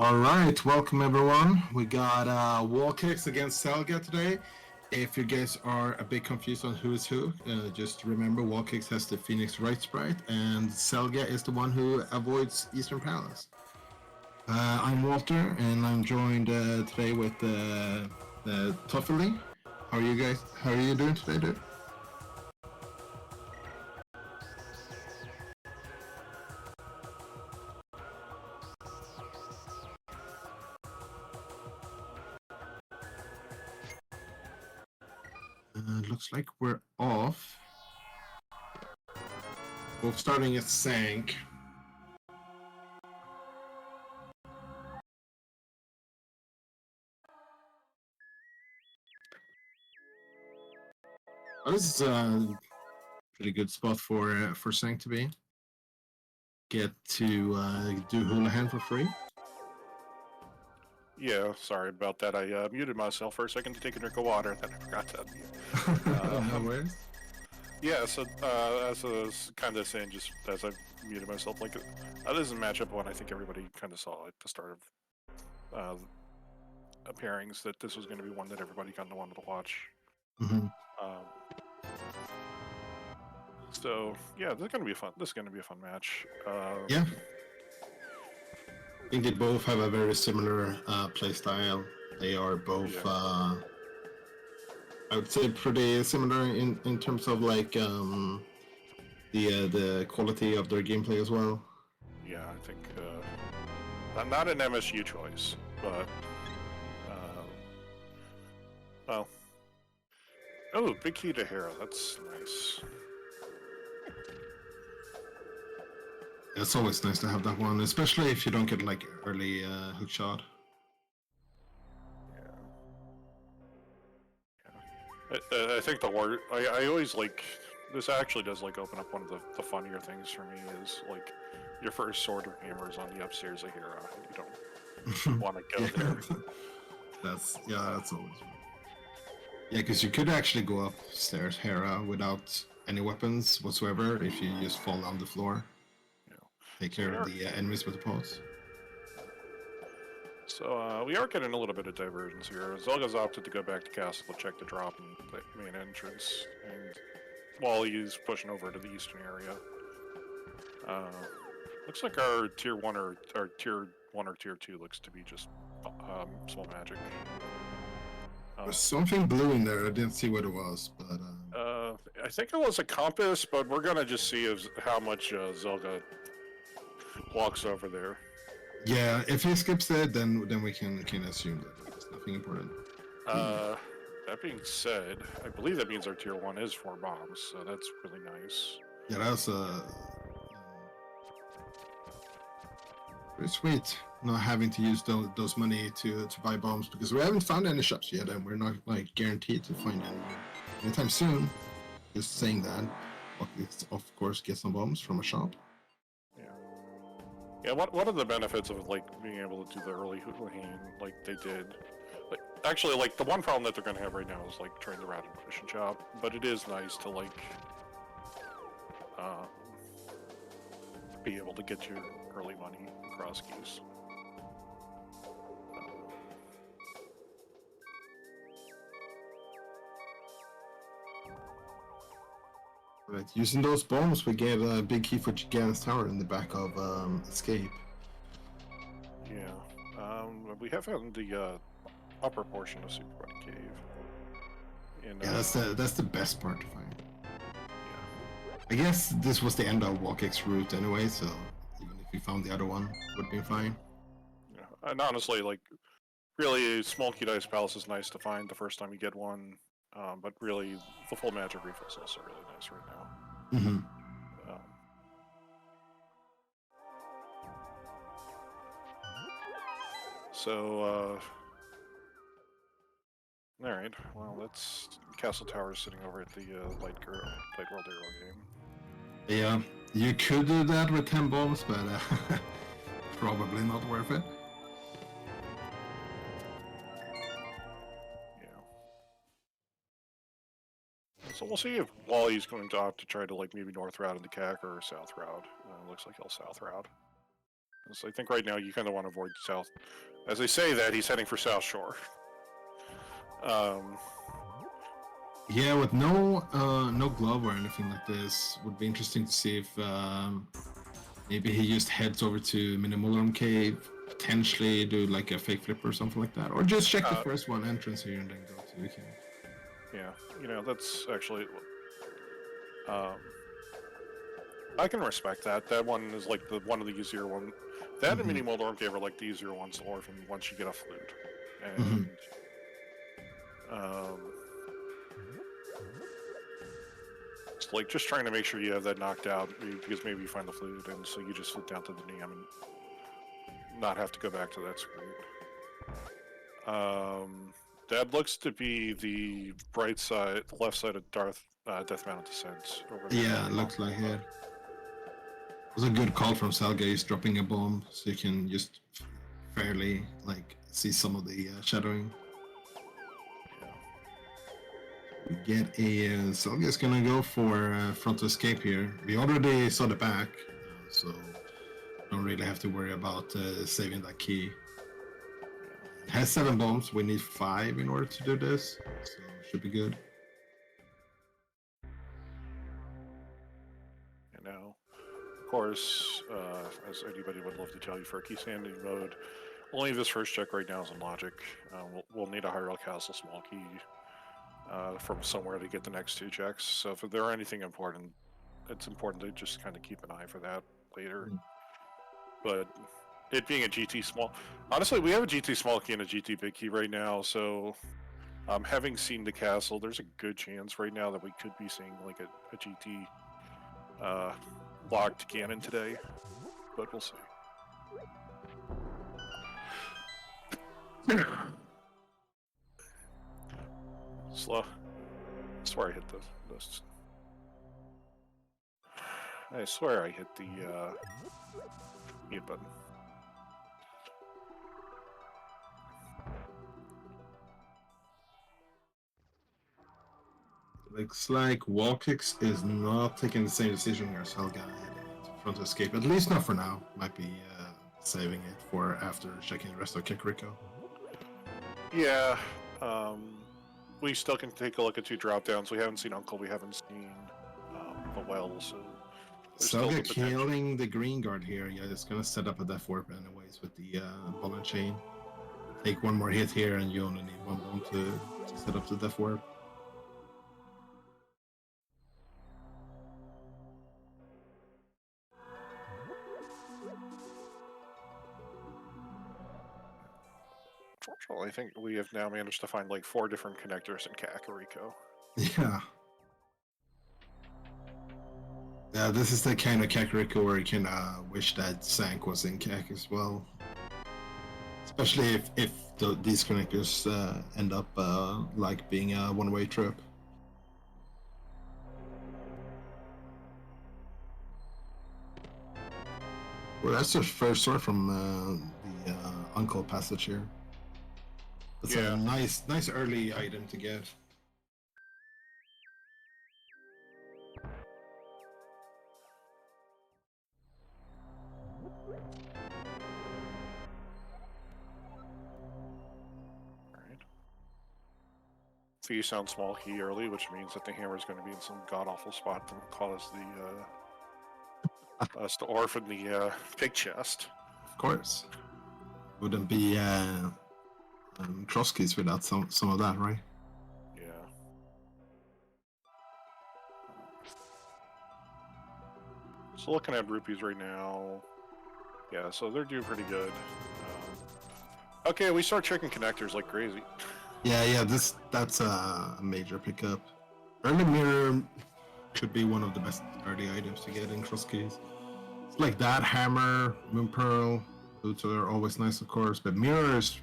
All right, welcome everyone. We got wall kicks against Selga today. If you guys are a bit confused on who is who, just remember wall kicks has the Phoenix right sprite, and Selga is the one who avoids Eastern Palace. I'm Walter, and I'm joined today with Toffoli. How are you guys? How are you doing today, dude? Looks like we're off. We're starting at Sank. Oh, this is a pretty good spot for Sank to be. Get to do Houlihan for free. Yeah, sorry about that. I muted myself for a second to take a drink of water, and then I forgot to unmute. No worries. Yeah, so as I was kind of saying, just as I muted myself, like this is a matchup one I think everybody kind of saw at the start of pairings that this was going to be one that everybody kind of wanted to watch. Mm-hmm. So yeah, this is going to be fun. This is going to be a fun match. Yeah. I think they both have a very similar play style. They are both, Yeah. I would say, pretty similar in terms of like the quality of their gameplay as well. Yeah, I think not an MSU choice, but well. Oh, big key to Hera. That's nice. It's always nice to have that one, especially if you don't get like early hook shot. Yeah. I think the word I always like this actually does like open up one of the funnier things for me is like your first sword or hammer is on the upstairs of Hera. You don't want to go there. That's always right. Yeah, because you could actually go upstairs Hera without any weapons whatsoever if you just fall on the floor. Yeah. Take care of the enemies with the pulse. So we are getting a little bit of divergence here. Zelga's opted to go back to castle to check the drop in the main entrance, and Wally's pushing over to the eastern area. Looks like our tier 1 or tier 1 or tier 2 looks to be just small magic. There's something blue in there. I didn't see what it was, but I think it was a compass, but we're gonna just see how much Zelga walks over there. yeah, if he skips it, then we can assume that it's nothing important. That being said, I believe that means our tier 1 is 4 bombs, so that's really nice. Yeah, that's pretty sweet. Not having to use those money to buy bombs because we haven't found any shops yet, and we're not like guaranteed to find any anytime soon. Just saying that, of course, get some bombs from a shop. Yeah, one of the benefits of like being able to do the early Houlihan like they did, like actually like the one problem that they're gonna have right now is like trying to route and mission job, but it is nice to like be able to get your early money in Crosskeys. Right, using those bombs, we get a big key for Gigan's Tower in the back of Escape. Yeah, we have found the upper portion of Superbody Cave. Yeah, that's the best part to find. Yeah. I guess this was the end of Walkx route anyway, so even if we found the other one, would be fine. Yeah, and honestly, like, really, Small Key Dice Palace is nice to find the first time you get one, but really, the full magic refill is also really nice right now. Mm-hmm. So, all right. Well, that's Castle Tower sitting over at the Light World Arrow game. Yeah, you could do that with 10 bombs, but probably not worth it. Yeah. So we'll see if Wally's going to opt to try to like maybe north route into CAC or south route. Looks like he'll south route. So I think right now you kind of want to avoid south. As I say that, he's heading for South Shore. Yeah, with no glove or anything like this, would be interesting to see if maybe he just heads over to Minimolorum Cave, potentially do like a fake flip or something like that, or just check the first one entrance here and then go to the cave. Yeah, that's actually. I can respect that. That one is like one of the easier ones. That and Minimolorum Cave are like the easier ones to orphan once you get a flute, and it's like just trying to make sure you have that knocked out because maybe you find the flute, and so you just flip down to the Neum and not have to go back to that screen. That looks to be the right side, the left side of Death Mountain Descent. Yeah, it looks like it. It was a good call from Salga. He's dropping a bomb, so you can just fairly like see some of the shadowing. We get a Salga's gonna go for front escape here. We already saw the back, so don't really have to worry about saving that key. It has 7 bombs. We need 5 in order to do this, so should be good. And now, of course, as anybody would love to tell you, for key standing mode, only this first check right now is in logic. We'll need a Hyrule Castle small key from somewhere to get the next 2 checks. So if there are anything important, it's important to just kind of keep an eye for that later. But it being a GT small, honestly, we have a GT small key and a GT big key right now. So having seen the castle, there's a good chance right now that we could be seeing like a GT locked cannon today, but we'll see. Slow. I swear I hit this. I swear I hit the mute button. Looks like Wallkicks is not taking the same decision as Helga heading to front escape. At least not for now. Might be saving it for after checking the rest of Kakariko. Yeah. We still can take a look at 2 drop downs. We haven't seen Uncle. We haven't seen the Well. So Selga killing the green guard here. Yeah, it's gonna set up a death warp anyways with the ball and chain. Take 1 more hit here, and you only need 1 bomb to set up the death warp. Fortunately, I think we have now managed to find like 4 different connectors in Kakariko. Yeah. Yeah, this is the kind of Kakariko where you can wish that Sank was in Kak as well. Especially if these connectors end up like being a one-way trip. Well, that's the first sword from the Uncle passage here. It's a nice early item to get. Alright. So you sound small key early, which means that the hammer is going to be in some god-awful spot to cause us to orphan the pig chest. Of course. Wouldn't be Crosskeys without some of that, right? Yeah. So looking at rupees right now, yeah, so they're doing pretty good. Okay, we start checking connectors like crazy. Yeah, that's a major pickup. Early mirror could be one of the best early items to get in Crosskeys. It's like that, hammer, moon pearl, boots are always nice, of course, but mirror is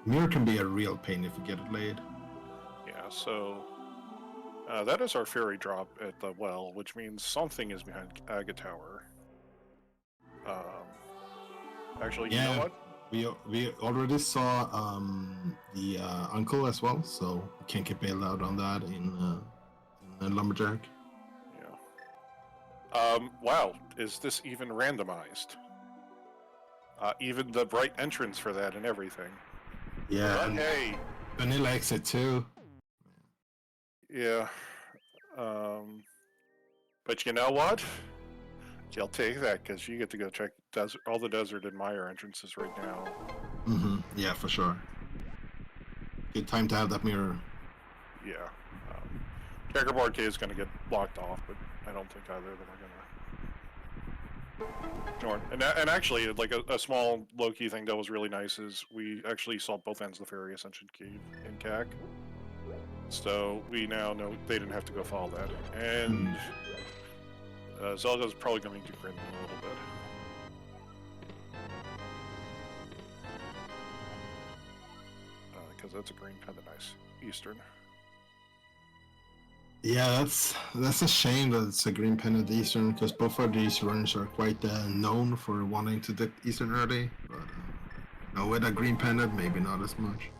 mirror can be a real pain if you get it laid. Yeah, so that is our fairy drop at the well, which means something is behind Aga Tower. Actually, you know what? We already saw the uncle as well, so we can't get bailed out on that in Lumberjack. Yeah. Wow, is this even randomized? Even the right entrance for that and everything. Yeah, But and hey, Vanilla Exit too. yeah. But you know what? You'll take that because you get to go check all the Desert Admire entrances right now. Mm-hmm. Yeah, for sure. Good time to have that mirror. Yeah. Checkerboard K is going to get blocked off, but I don't think either of them are going to. And actually, like a small low-key thing that was really nice is we actually saw both ends of the Fairy Ascension Cave in CAC. So we now know they didn't have to go follow that. And Zelda's probably going to grin a little bit. Because that's a green kind of nice Eastern. Yeah, that's a shame that it's a green pennant Eastern, because both of these runners are quite known for wanting to dip Eastern early, but with a green pennant, maybe not as much.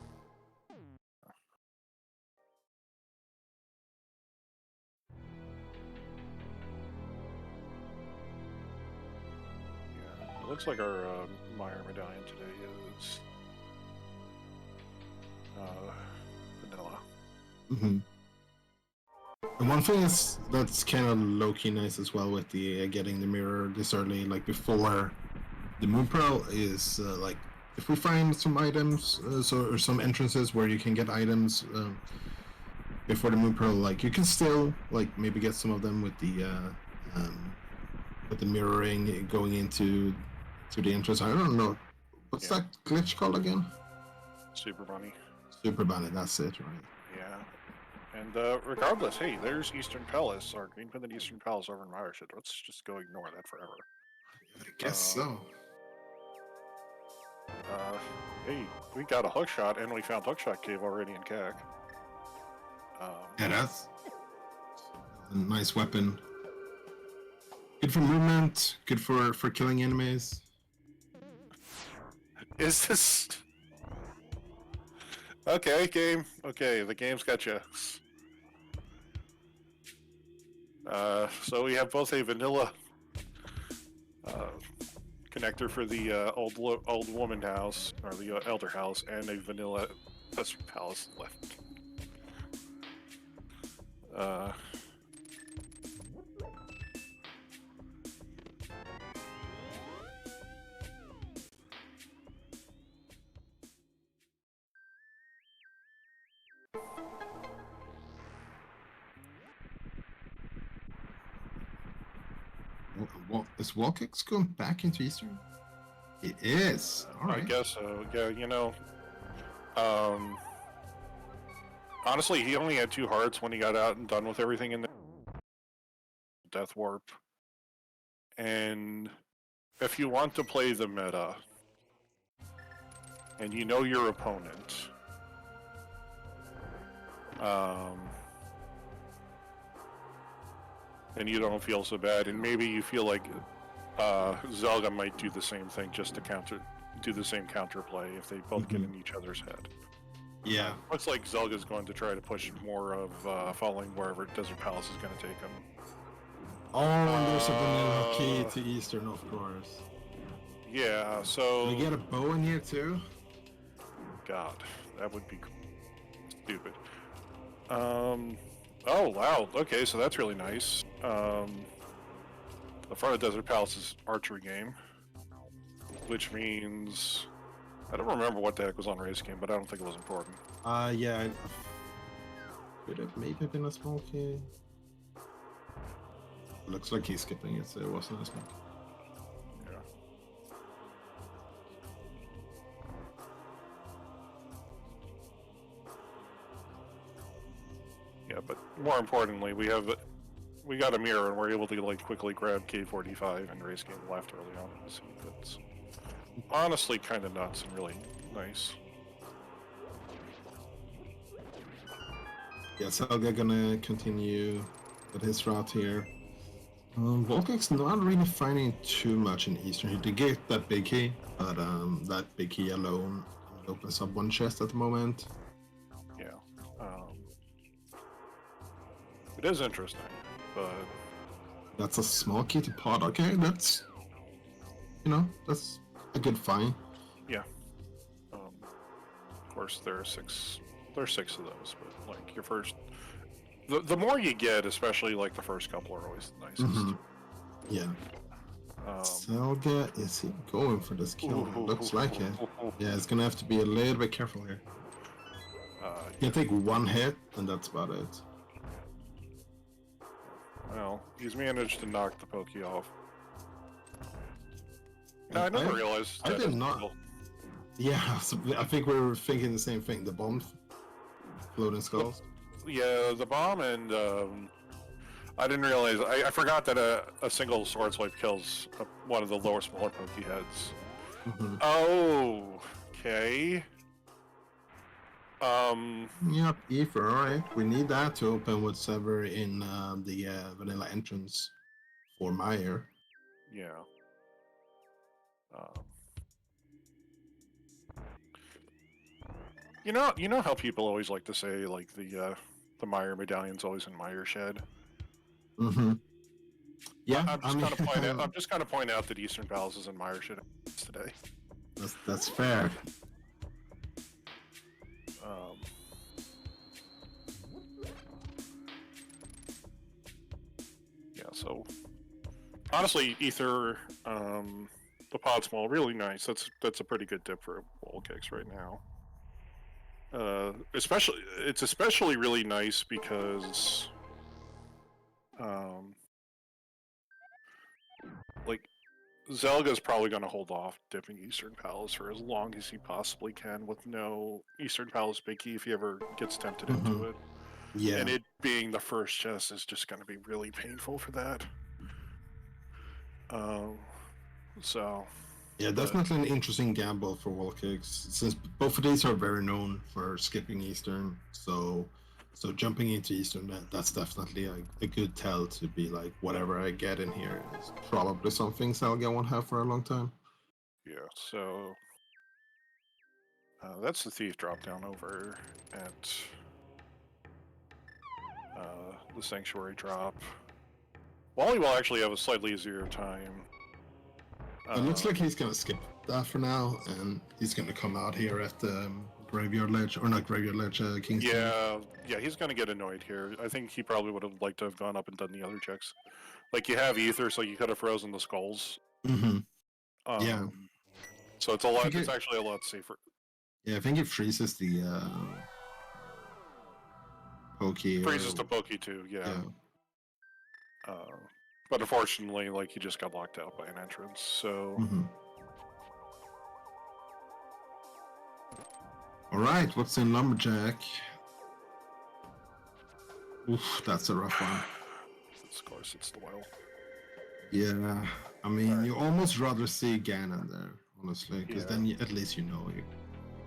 Yeah, it looks like our Meyer medallion today is vanilla. Mm-hmm. And one thing is that's kind of low-key nice as well with the getting the mirror this early, like before the Moon Pearl, is like if we find some items or some entrances where you can get items before the Moon Pearl, like you can still like maybe get some of them with the mirroring going into the entrance. I don't know what's that glitch called again. Super Bunny. Super Bunny, that's it, right? Yeah. And regardless, hey, there's Eastern Palace, or Green Pennant Eastern Palace over in Meyershit. Let's just go ignore that forever. I guess so. Hey, we got a hookshot, and we found Hookshot Cave already in CAC. Yeah, that's a nice weapon. Good for movement, good for killing enemies. Is this... Okay, game. Okay, the game's got you. So we have both a vanilla connector for the old woman house, or the elder house, and a vanilla palace left. Is Walkix going back into Eastern? It is. All right. I guess so. Yeah, you know. Honestly, he only had 2 hearts when he got out and done with everything in the Death Warp. And if you want to play the meta, and you know your opponent, and you don't feel so bad, and maybe you feel like Zelda might do the same thing just to do the same counterplay if they both get in each other's head. Yeah. Looks like Zelda's going to try to push more of following wherever Desert Palace is going to take him. Oh, and there's a vanilla key to Eastern, of course. Yeah, so... Can we get a bow in here too? God, that would be stupid. Oh, wow. Okay, so that's really nice. The front of Desert Palace's archery game, which means... I don't remember what the heck was on race game, but I don't think it was important. Yeah. Could have maybe been a small key. Looks like he's skipping it, so it wasn't a small key. Yeah. Yeah, but more importantly, we got a mirror and we're able to like quickly grab K45 and race game left early on. So that's honestly kind of nuts and really nice. Yeah, Selga gonna continue with his route here. Volkek's not really finding too much in Eastern. He did get that big key, but that big key alone opens up one chest at the moment. Yeah. It is interesting, but That's a small key to pot. Okay, that's that's a good find. Yeah. Of course, there are six of those, but like your first, the more you get, especially like the first couple, are always the nicest. Yeah. Selga, is he going for this kill? Looks like it. Yeah, it's gonna have to be a little bit careful here. You can take one hit, and that's about it. Well, he's managed to knock the pokey off. No, I never realized. I did not. Yeah, so I think we were thinking the same thing. The bomb floating skulls. Yeah, the bomb, and I didn't realize. I forgot that a single sword swipe kills one of the lower smaller pokey heads. Oh, okay. Yep, Ether. All right, we need that to open whatever in the vanilla entrance for Meyer. Yeah. You know how people always like to say like the Meyer medallion's always in Meyer shed. Yeah, I'm just gonna point out that Eastern Palace is in Meyer shed today. That's fair. Yeah. So honestly, Ether, the pod small, really nice. That's a pretty good tip for wall kicks right now. It's especially really nice because, like, Zelga's probably going to hold off dipping Eastern Palace for as long as he possibly can with no Eastern Palace big key if he ever gets tempted into it. Yeah. And it being the first chest is just going to be really painful for that. So. Yeah, definitely an interesting gamble for wall kicks, since both of these are very known for skipping Eastern. So jumping into Eastern, that's definitely a good tell to be like, whatever I get in here is probably something Selga won't have for a long time. Yeah, so that's the Thief drop down over at the Sanctuary drop. Wally will actually have a slightly easier time. It looks like he's going to skip that for now, and he's going to come out here at the Graveyard Ledge, or not Graveyard Ledge, Kingston. Yeah, he's going to get annoyed here. I think he probably would have liked to have gone up and done the other checks. Like, you have Ether, so you could have frozen the skulls. Yeah. So it's a lot. It's actually a lot safer. Yeah, I think it freezes the pokey. Freezes the pokey too. Yeah. But unfortunately, like, he just got locked out by an entrance. So. All right, what's in Lumberjack? Oof, that's a rough one. Of course, it's the well. Yeah, I mean, you almost rather see Ganon there, honestly, because then at least you know you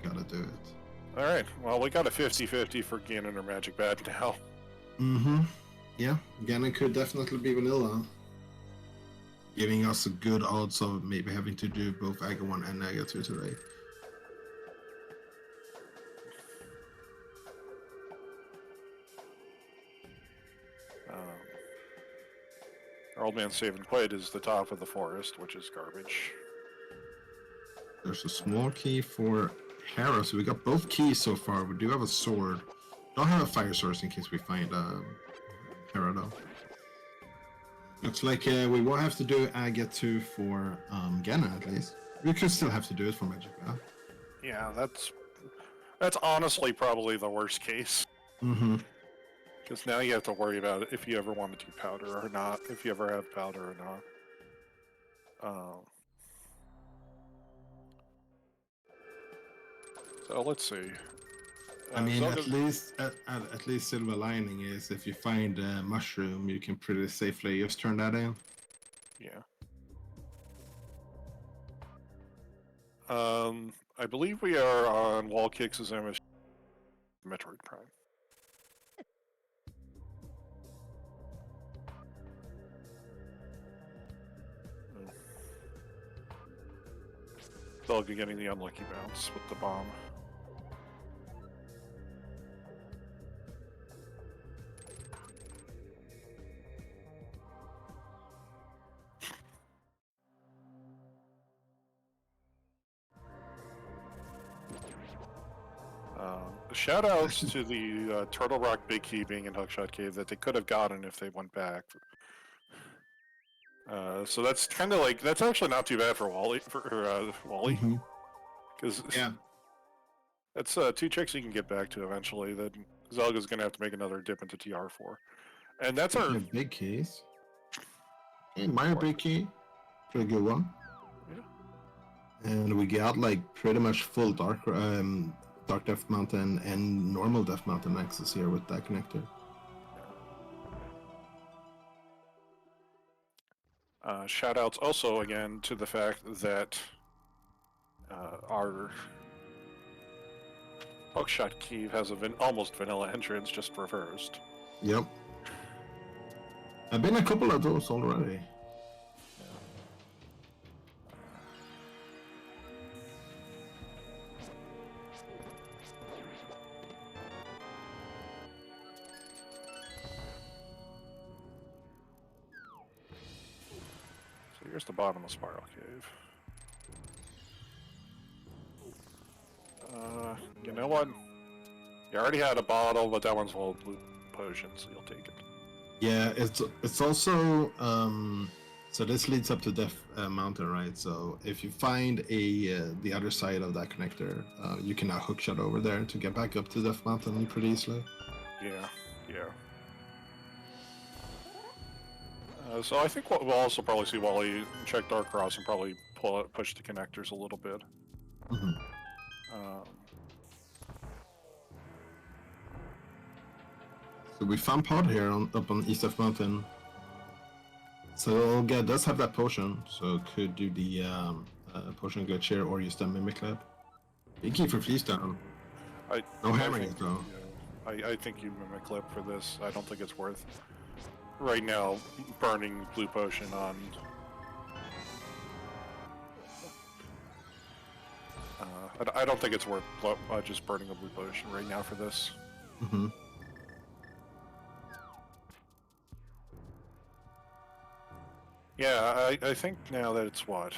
gotta do it. All right, well, we got a 50-50 for Ganon or Magic Bad now. Yeah, Ganon could definitely be vanilla, giving us a good odds of maybe having to do both Aga 1 and Aga 2 today. Our old man Save and Quit is the top of the forest, which is garbage. There's a small key for Hera, so we got both keys so far. We do have a sword. Don't have a fire source in case we find Hera though. Looks like we won't have to do Aga 2 for Ganon at least. We could still have to do it for Magic Bell. Yeah, that's honestly probably the worst case. Because now you have to worry about it if you ever want to do powder or not, if you ever have powder or not. So let's see. I mean, at least silver lining is if you find a mushroom, you can pretty safely just turn that in. Yeah. I believe we are on Wall Kicks as Metroid Prime. They'll be getting the unlucky bounce with the bomb. Shout outs to the Turtle Rock Big Key being in Hookshot Cave that they could have gotten if they went back. So that's kind of like, that's actually not too bad for Wally, Wally. Because Yeah. that's 2 checks you can get back to eventually. That Zelga's going to have to make another dip into TR for. And that's our... big keys. Hey, minor big key. Pretty good one. Yeah. And we got like pretty much full Dark Death Mountain and normal Death Mountain access here with that connector. Shout outs also again to the fact that our Hookshot Cave has a almost vanilla entrance just reversed. Yep. I've been a couple of those already. So here's the bottom of Spiral Cave. You know what? You already had a bottle, but that one's full of blue potion, so you'll take it. Yeah, it's also so this leads up to Death Mountain, right? So if you find the other side of that connector, you can now hookshot over there to get back up to Death Mountain pretty easily. Yeah. So I think we'll also probably see Wally check Dark Cross and probably push the connectors a little bit. So we found Pod here up on East Death Mountain. So Olga does have that potion, so could do the potion glitch here or use the Mimic Clip. Big key for Fleece down. No hammering it though. Yeah, I think you Mimic Clip for this. I don't think it's worth right now burning blue potion on. I don't think it's worth just burning a blue potion right now for this. Yeah, I think now that it's what?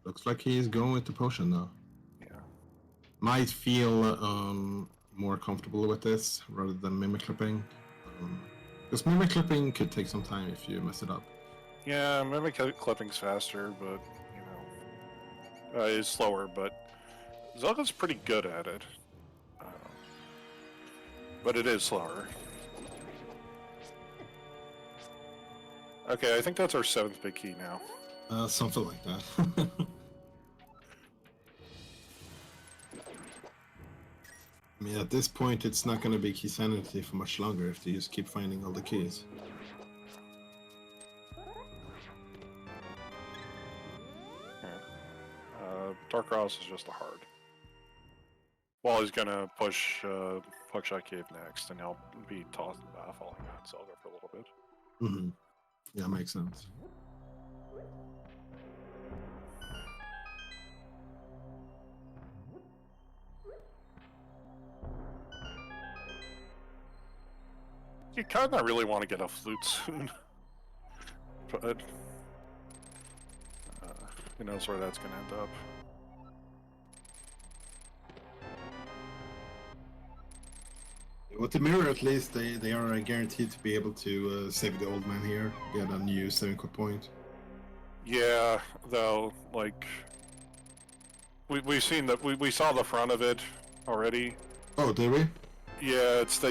Looks like he's going with the potion though. Yeah. Might feel more comfortable with this rather than Mimic Clipping. Because Mimic Clipping could take some time if you mess it up. Yeah, Mimic Clipping's faster, but, you know, it's slower, but Zelda's pretty good at it. But it is slower. Okay, I think that's our 7th big key now. Something like that. I mean, at this point, it's not going to be key sanity for much longer if they just keep finding all the keys. Dark Cross is just a hard. Wally's gonna push Hookshot Cave next, and he'll be falling on Zelda for a little bit. Yeah, makes sense. You kind of really want to get a flute soon, but who knows where that's going to end up. With the mirror, at least, they are guaranteed to be able to save the old man here, get a new 7-quid point. Yeah, though, like, we've seen that, we saw the front of it already. Oh, did we? Yeah, it's the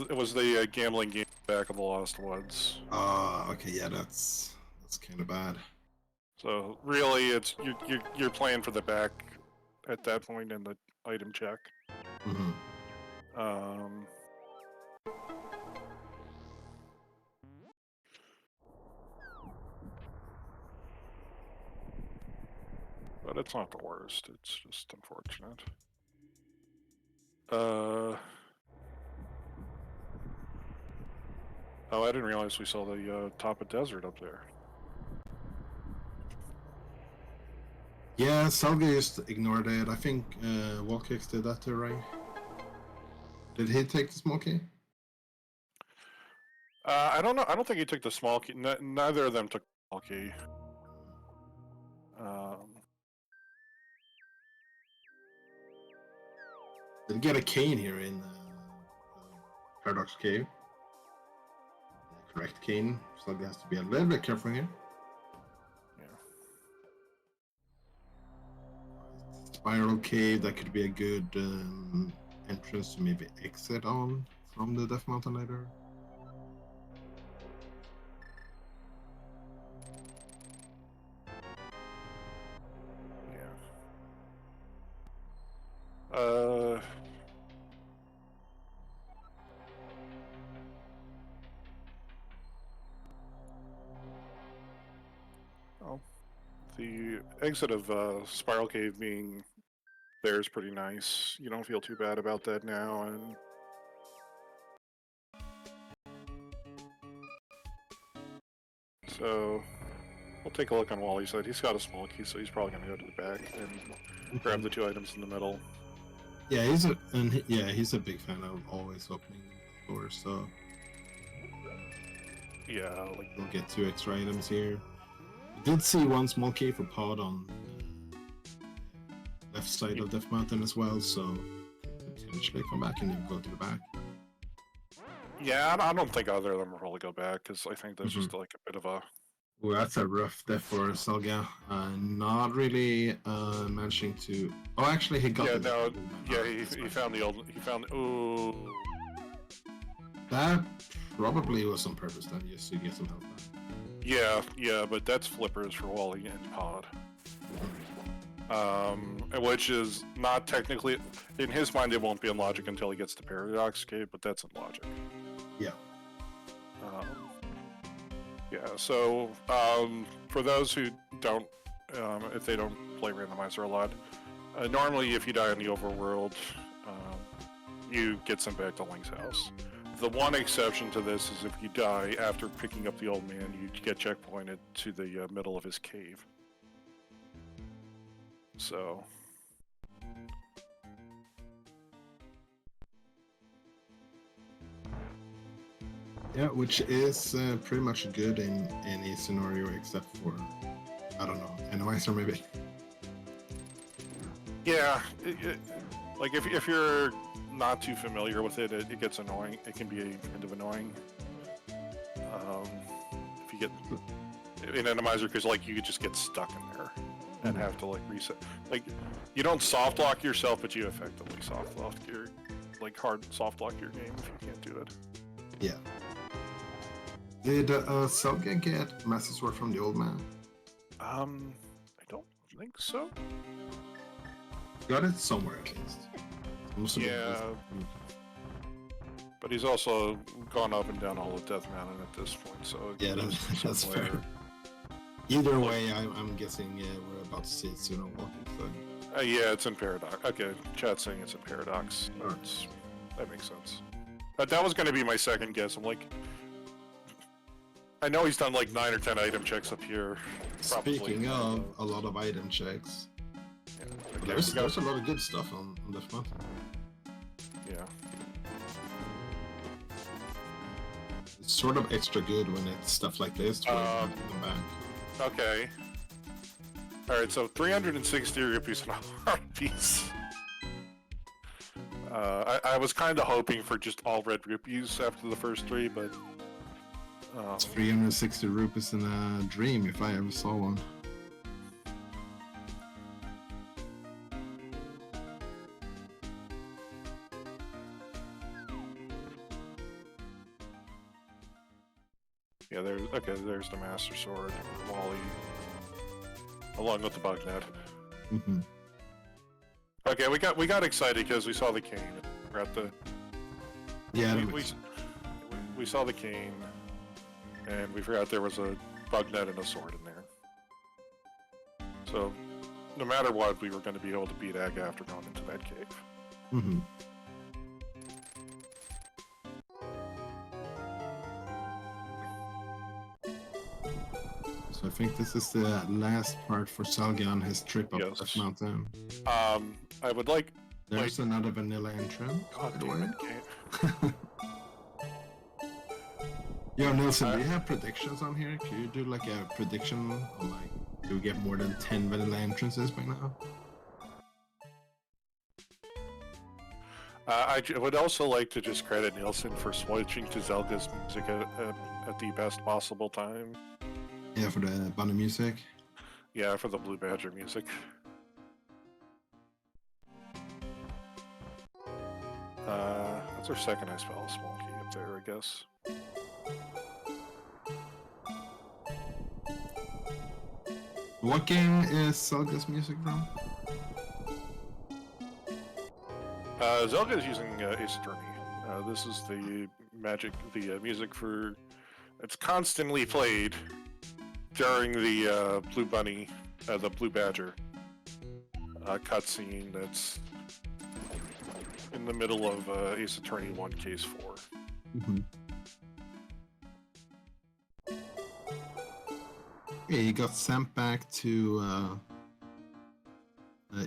it was the gambling game back of the Lost Woods. Okay, yeah, that's kind of bad. So really, it's you're playing for the back at that point in the item check. But it's not the worst. It's just unfortunate. Oh, I didn't realize we saw the top of desert up there. Yeah, Salga just ignored it. I think Wallkicks did that too, right? Did he take the small key? I don't know. I don't think he took the small key. Neither of them took the small key. Did get a cane here in Paradox Cave. The correct cane, so he has to be a little bit careful here. Yeah. Spiral Cave, that could be a good entrance to maybe exit on from the Death Mountain later. Well, the exit of Spiral Cave being there is pretty nice. You don't feel too bad about that now, and so we'll take a look on Wally's side. He's got a small key, so he's probably going to go to the back and grab the 2 items in the middle. Yeah, he's a big fan of always opening doors, so yeah, like we'll get 2 extra items here. We did see 1 small key for Pod on the left side of Death Mountain as well, so potentially come back and then go to the back. Yeah, I don't think either of them will probably go back, because I think that's just like a bit of a... Well, that's a rough death for Selga. Not really managing to... Oh, actually, he got he found the old... He found... Ooh. That probably was on purpose, then, just to get some health back. Yeah, but that's flippers for Wally and Pod. Which is not technically... In his mind, it won't be in logic until he gets to Paradox Cave, but that's in logic. Yeah. Yeah, so for those who don't, if they don't play randomizer a lot, normally if you die in the overworld, you get sent back to Link's house. The one exception to this is if you die after picking up the old man, you get checkpointed to the middle of his cave. So... Yeah, which is pretty much good in any scenario except for, I don't know, randomizer maybe. Yeah, like if you're not too familiar with it, it gets annoying. It can be kind of annoying. If you get in randomizer, because like you could just get stuck in there and have to like reset. Like you don't soft lock yourself, but you effectively soft lock your hard soft lock your game if you can't do it. Yeah. Did Selga get Master Sword from the old man? I don't think so. Got it somewhere at least. Yeah. But he's also gone up and down all of Death Mountain at this point, so... Yeah, that's fair. Either way, I'm guessing we're about to see it soon on Walking, so... yeah, it's in Paradox. Okay, chat's saying it's in Paradox. Right. That makes sense. That was going to be my second guess. I'm like... I know he's done like 9 or 10 item checks up here. Speaking of a lot of item checks, yeah. Okay, there's a lot of good stuff on this month. Yeah. It's sort of extra good when it's stuff like this to come back. Okay. Alright, so 360 rupees and a piece. I was kind of hoping for just all red rupees after the first 3, but... It's 360 rupees in a dream, if I ever saw one. Yeah, there's the Master Sword, Wally, along with the bug net. Okay, we got excited because we saw the cane. We're at the... Yeah, we saw the cane. And we forgot there was a bug net and a sword in there. So, no matter what, we were going to be able to beat Aga after going into that cave. So I think this is the last part for Selga on his trip up Death Mountain. I would like... There's another vanilla entrance. God damn it, Yo, Nelson, do you have predictions on here? Can you do like a prediction on like, do we get more than 10 vanilla entrances by now? would also like to just credit Nielsen for switching to Zelda's music at the best possible time. Yeah, for the bunny music. Yeah, for the Blue Badger music. That's our second I spell, small key up there, I guess. What game is Selga's music from? Zelda is using Ace Attorney. This is the music for. It's constantly played during the Blue Bunny, the Blue Badger cutscene. That's in the middle of Ace Attorney 1 Case 4. Mm-hmm. Yeah, he got sent back to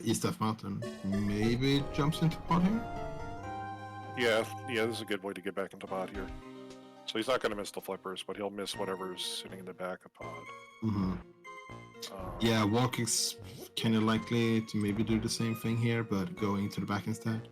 East of Mountain. Maybe it jumps into pot here? Yeah, this is a good way to get back into pod here. So he's not going to miss the flippers, but he'll miss whatever's sitting in the back of pod. Mm-hmm. Yeah, walking's kind of likely to maybe do the same thing here, but going to the back instead.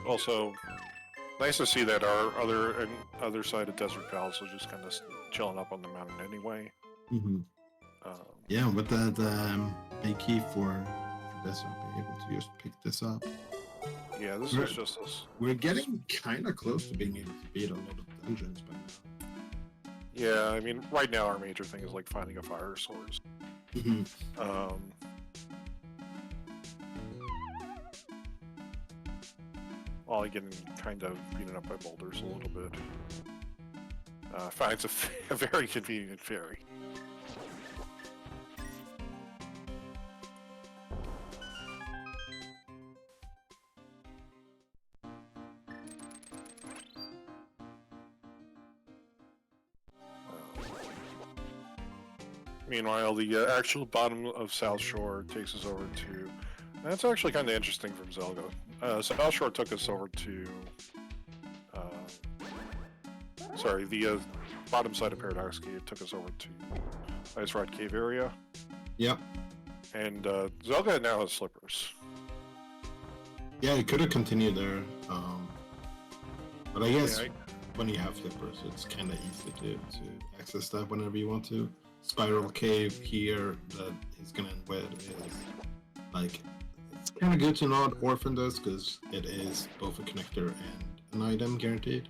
Also, nice to see that our other side of Desert Palace is just kind of chilling up on the mountain anyway. Mm-hmm. Yeah, with that big key for this, I'll be able to just pick this up. Yeah, this is just us. We're getting kind of close to being able to beat a lot of dungeons by now. Yeah, I mean, right now our major thing is like finding a fire source. Mm-hmm. While getting kind of beaten up by boulders a little bit. Finds a very convenient ferry. Meanwhile, the actual bottom of South Shore takes us over to... That's actually kind of interesting from Zelda. South Shore took us over to... the bottom side of Paradox Cave took us over to Ice Rod Cave area. Yep. And Zelda now has slippers. Yeah, you could have continued there. But I guess Yeah, when you have flippers, it's kind of easy to access that whenever you want to. Spiral Cave here that he's gonna end with is like, it's kind of good to know what Orphan does because it is both a connector and an item guaranteed.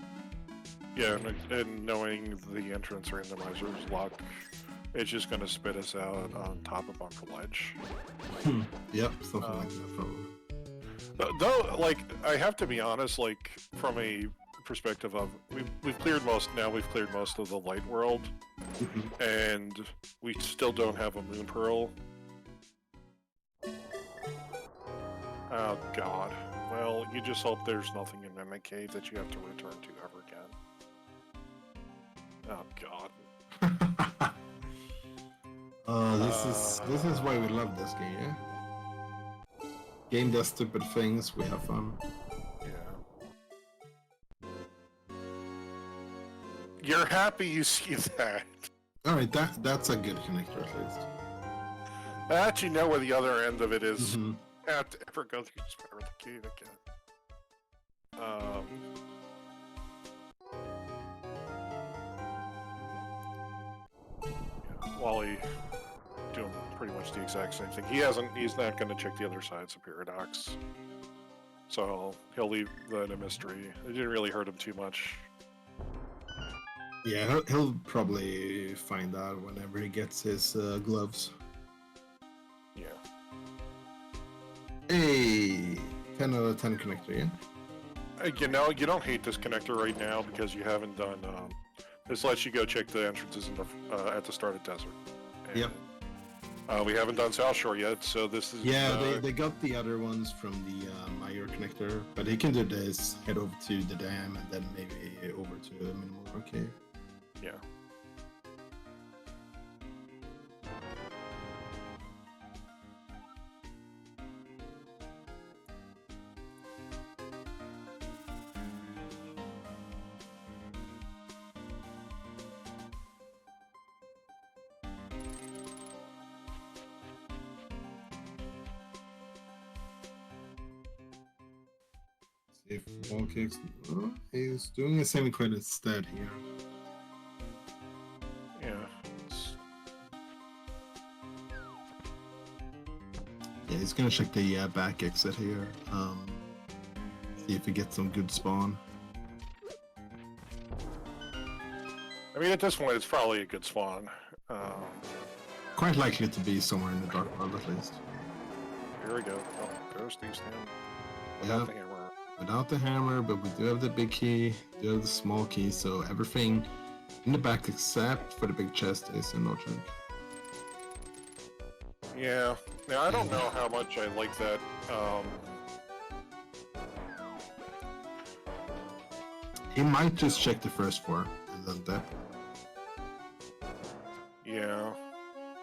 Yeah, and knowing the entrance randomizer's lock, it's just gonna spit us out on top of Bunker Ledge. Yep, something like that probably. Though, like, I have to be honest, like, from a perspective of we've cleared most of the light world, and we still don't have a moon pearl. Oh god. Well, you just hope there's nothing in Mimic Cave that you have to return to ever again. Oh god. This is why we love this game, yeah? Game does stupid things, we have fun. Yeah. You're happy you see that. Alright, that's a good connector at least. That you know where the other end of it is. Have to ever go through Spiral Cave again. Wally doing pretty much the exact same thing. He's not going to check the other sides of Paradox. So he'll leave that in a mystery. It didn't really hurt him too much. Yeah, he'll probably find out whenever he gets his gloves. Yeah. Hey, 10 out of 10 connector, yeah? You know, you don't hate this connector right now because you haven't done... this lets you go check the entrances in the, at the start of Desert. And, yep. We haven't done South Shore yet, so this is... Yeah, they got the other ones from the Meyer connector, but he can do this, head over to the dam, and then maybe over to the Minimal Cave. Yeah. If ball kicks, oh, he's doing a semi-quit instead here. Yeah. Yeah, he's gonna check the back exit here. See if he gets some good spawn. I mean, at this point, it's probably a good spawn. Quite likely to be somewhere in the dark world at least. Here we go. Oh, Ghost East End. Yeah, The hammer. without the hammer, but we do have the big key, do have the small key, so everything in the back except for the big chest is in logic. Yeah. Now, I don't know how much I like that. He might just check the first 4 and then dip. Yeah.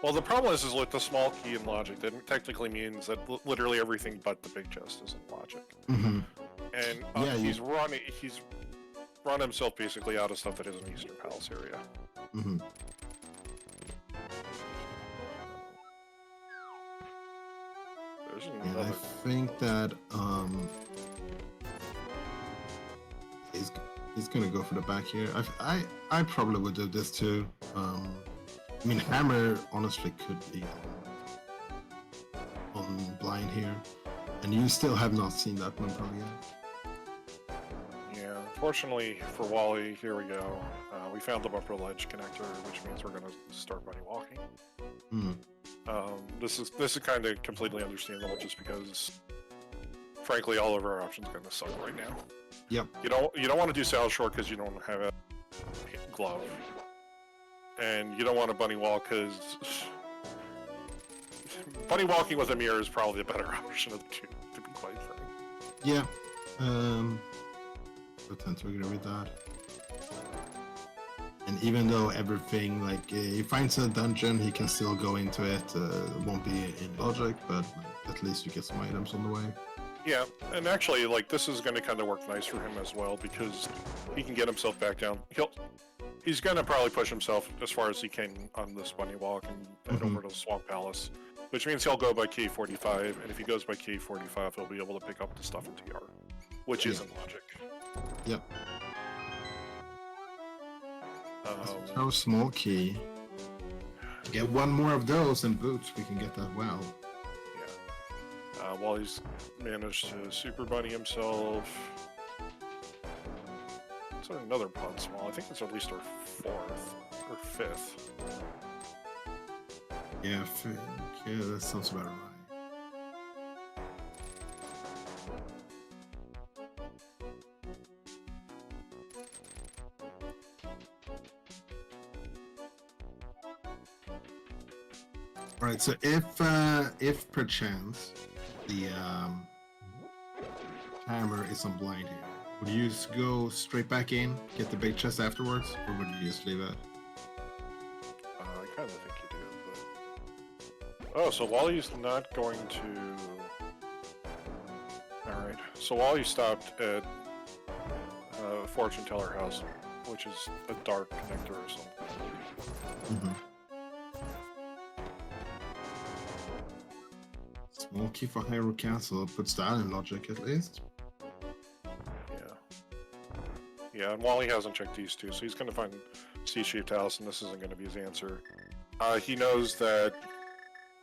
Well, the problem is with the small key in logic, that technically means that literally everything but the big chest is in logic. Mm-hmm. And Yeah, he's run himself basically out of stuff that is in Eastern Palace area. Mm-hmm. There's And another. I think that he's gonna go for the back here. I probably would do this too. I mean, hammer honestly could be on blind here, and you still have not seen that number yet. Yeah, fortunately for Wally, here we go. We found the upper ledge connector, which means we're going to start bunny walking. Mm. This is kind of completely understandable, just because, frankly, all of our options are going to suck right now. Yep. You don't want to do Sail Short because you don't have a glove, and you don't want to bunny walk because bunny walking with a mirror is probably a better option of the two, to be quite frank. Yeah. I tend to agree with that. And even though everything, like, he finds a dungeon, he can still go into it. It won't be in logic, but like, at least you get some items on the way. Yeah, and actually, like, this is going to kind of work nice for him as well, because he can get himself back down. He's going to probably push himself as far as he can on this bunny walk and over to the Swamp Palace, which means he'll go by K45, and if he goes by K45, he'll be able to pick up the stuff in TR, which isn't logic. Yep. Um, Small key. Get one more of those and boots, we can get that well. Yeah. While he's managed to super bunny himself. Is there another pod small? I think it's at least our 4th or 5th. Yeah, that sounds about right. Alright, so if perchance the hammer is on blind here, would you just go straight back in, get the big chest afterwards, or would you just leave it? I kind of think you do, but... Oh, so Wally's not going to... Alright, so Wally stopped at Fortune Teller House, which is a dark connector or something. Mm-hmm. Small key for Hyrule Castle puts that in logic at least. Yeah, and Wally hasn't checked these two, so he's going to find C-shaped house, and this isn't going to be his answer. He knows that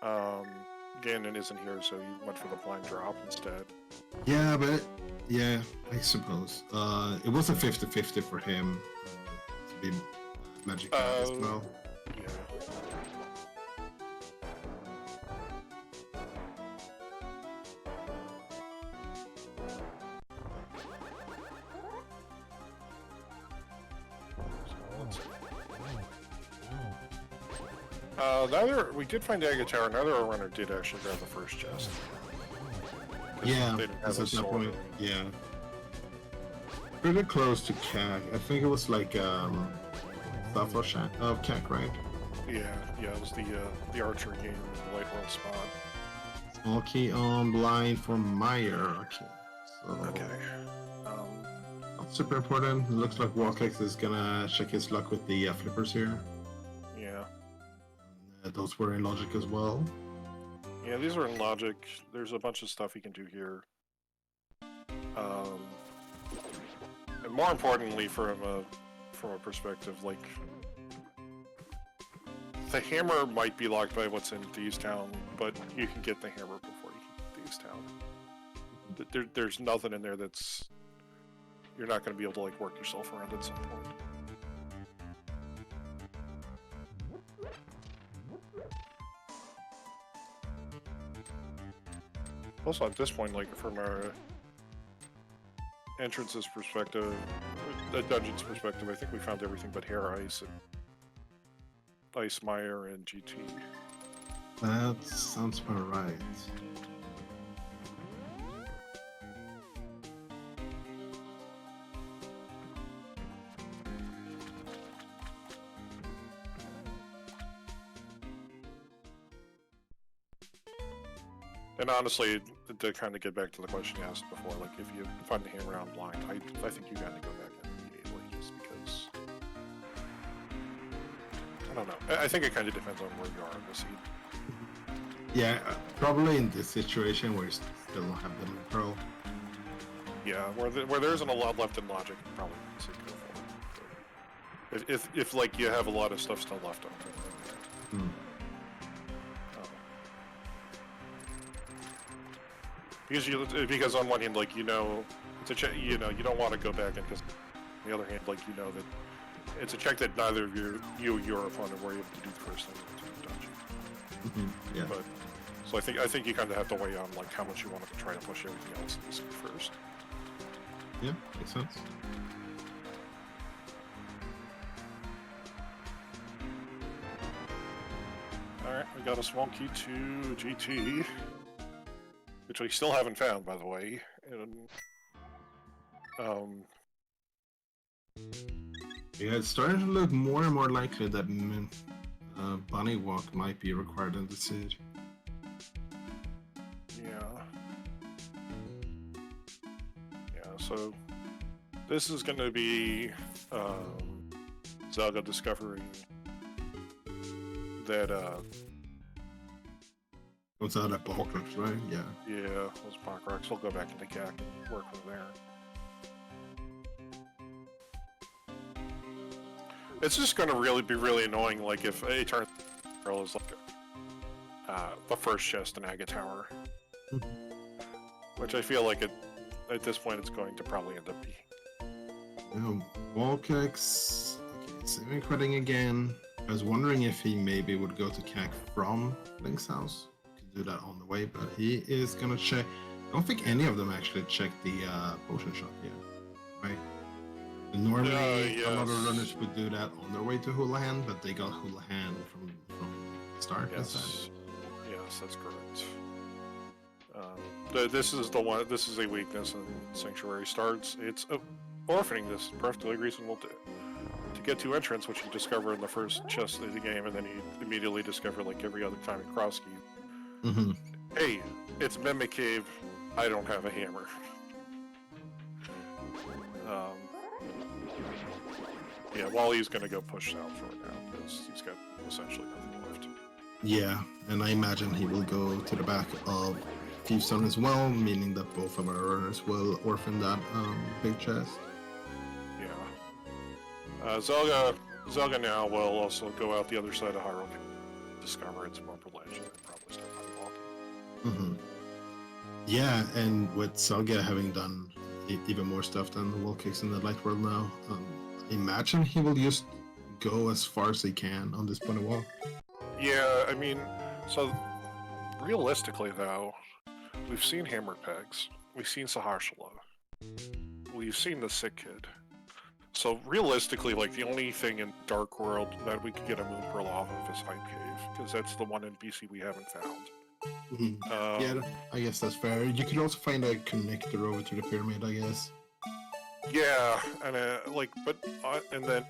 Ganon isn't here, so he went for the blind drop instead. Yeah, but yeah, I suppose. It was a 50-50 for him to be magic as well. Yeah. We did find Agatara. Neither runner did actually grab the first chest. Yeah, they didn't have at a that sword. point, yeah. Pretty close to CAC. I think it was like south of CAC, right? Yeah, it was the archer game, the light world spot. Small key on blind for Meyer. Okay. So Okay. not super important. It looks like Walkex is gonna check his luck with the flippers here. Yeah. Those were in logic as well. Yeah, these are in logic. There's a bunch of stuff you can do here. more importantly, from a perspective, like, the hammer might be locked by what's in Thieves Town, but you can get the hammer before you can get Thieves Town. There's nothing in there that's you're not going to be able to like work yourself around at some point. Also, at this point, like from our entrances perspective, the dungeon's perspective, I think we found everything but Hair Ice and Ice Mire and GT. That sounds about right. And honestly, to kind of get back to the question you asked before, like if you find the hammer out blind, I think you got to go back in immediately, just because. I don't know. I think it kind of depends on where you are in the seed. Yeah, probably in this situation where you still don't have the Pearl. Yeah, where there isn't a lot left in logic, probably go for it. If like you have a lot of stuff still left on it. Because on one hand, like it's a check. You don't want to go back in, because on the other hand, like that it's a check that neither of you or your opponent were able to do the first thing in the dungeon. Yeah. But so I think you kind of have to weigh on like how much you want to try to push everything else in this first. Yeah, makes sense. All right, we got a small key to GT. Which we still haven't found, by the way. And, yeah, it's starting to look more and more likely that Bunny Walk might be required in the suit. Yeah. So this is going to be Zelda discovering that What's out at Balkrux, right? Yeah. Yeah, those Bach Rocks. We'll go back into CAC and work from there. It's just going to be really annoying, like if a turn girl is like the first chest in Aga Tower, which I feel like at this point it's going to probably end up being. Wall kicks. Okay, semi-critting again. I was wondering if he maybe would go to CAC from Link's house. Do that on the way, but he is gonna check. I don't think any of them actually checked the potion shop yet, right? And normally Yes. a lot of runners would do that on their way to Houlihan, but they got Houlihan from the start. Yes, that's correct. This is the one. This is a weakness in Sanctuary starts. It's orphaning this perfectly reasonable to get to entrance, which you discover in the first chest of the game, and then you immediately discover like every other time in Crosskeys. Hey, it's Mimic Cave. I don't have a hammer. Yeah, Wally's gonna go push south for it now because he's got essentially nothing left. Yeah, and I imagine he will go to the back of Thiefstone as well, meaning that both of our runners will orphan that big chest. Yeah. Zelga now will also go out the other side of Hyrule, discover its bumper ledge, and then probably start walking. Yeah, and with Zelga having done even more stuff than the wall kicks in the light world now, imagine he will just go as far as he can on this bunny walk. Yeah, I mean, so realistically though, we've seen Hammer Pegs, we've seen Saharshala, we've seen the Sick Kid. So realistically, like the only thing in Dark World that we could get a Moon Pearl off of is Hype Cave, because that's the one in BC we haven't found. Yeah, I guess that's fair. You could also find a connector over to the pyramid, I guess. Yeah, and and then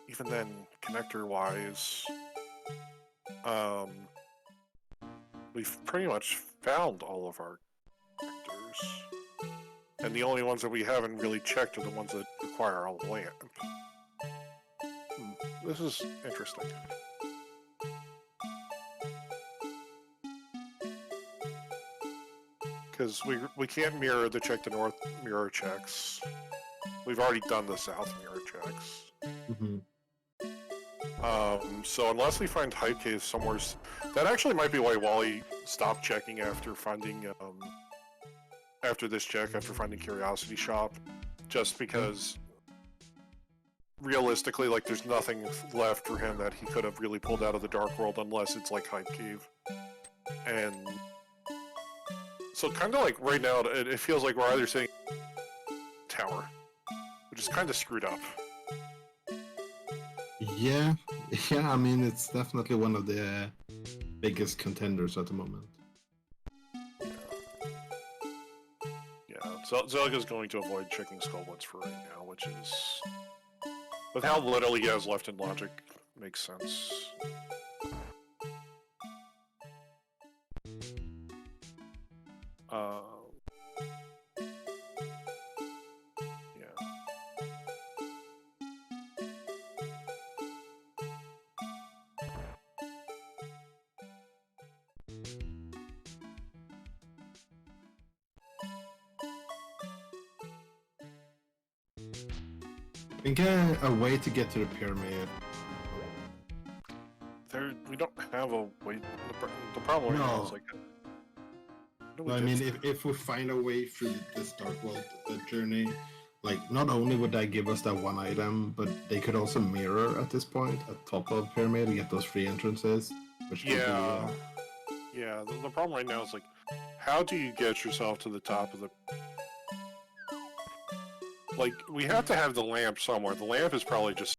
even then, connector-wise, we've pretty much found all of our connectors, and the only ones that we haven't really checked are the ones that require a lamp. This is interesting. Because we can't mirror the check to north mirror checks. we've already done the south mirror checks. Mm-hmm. So unless we find Hype Cave somewhere, that actually might be why Wally stopped checking after finding after this check, after finding Curiosity Shop, just because realistically, like, there's nothing left for him that he could have really pulled out of the Dark World unless it's like Hype Cave. And so kind of like right now, it feels like we're either saying Tower, which is kind of screwed up. Yeah, I mean, it's definitely one of the biggest contenders at the moment. Yeah, Zelga's going to avoid checking Skullwoods for right now, which is, with how little he has left in logic, makes sense. Yeah. Think a way to get to the pyramid. We don't have a way. The problem right now is like. I mean, if we find a way through this Dark World journey, like, not only would that give us that one item, but they could also mirror at this point at top of pyramid to get those free entrances. Which yeah, the problem right now is like, how do you get yourself to the top of the? Like, we have to have the lamp somewhere. The lamp is probably just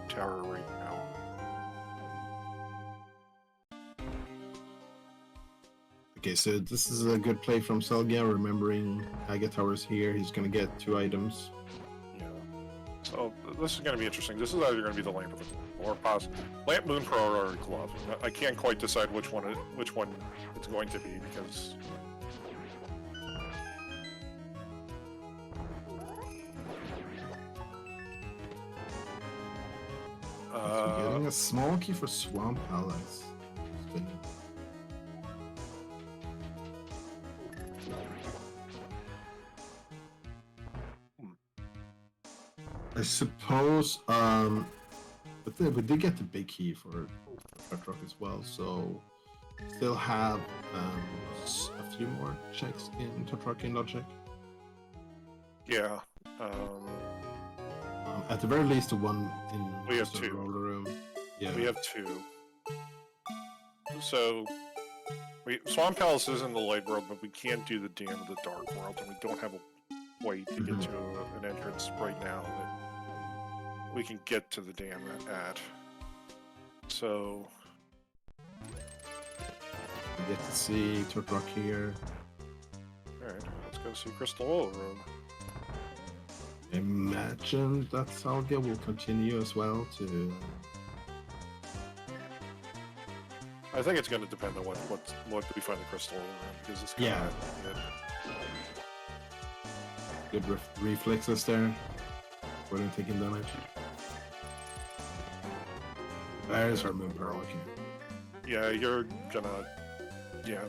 tower right now. Okay, so this is a good play from Selga, remembering Haga Tower's here. He's gonna get 2 items. Yeah. So this is gonna be interesting. This is either gonna be the lamp or possibly lamp, moon pearl, or glove. I can't quite decide which one it's going to be because. Getting a small key for Swamp Palace. I suppose, but we did get the big key for Petrock as well, so still have a few more checks in Tetrock in Logic. Yeah. At the very least, the one in we have the 2 roller room. Yeah, we have 2. So, Swamp Palace is in the light world, but we can't do the Dam of the Dark World, and we don't have a way to get to an entrance right now that we can get to the dam at. So, we get to see Tetrock here. Alright, let's go see Crystal Oil Room. Imagine that Salga will continue as well to. I think it's going to depend on what we find the Crystal Oil Room, because it's kind of good reflexes there. Wouldn't taking damage. There's our Moon Pearl. Okay. Yeah, you're gonna. Yeah.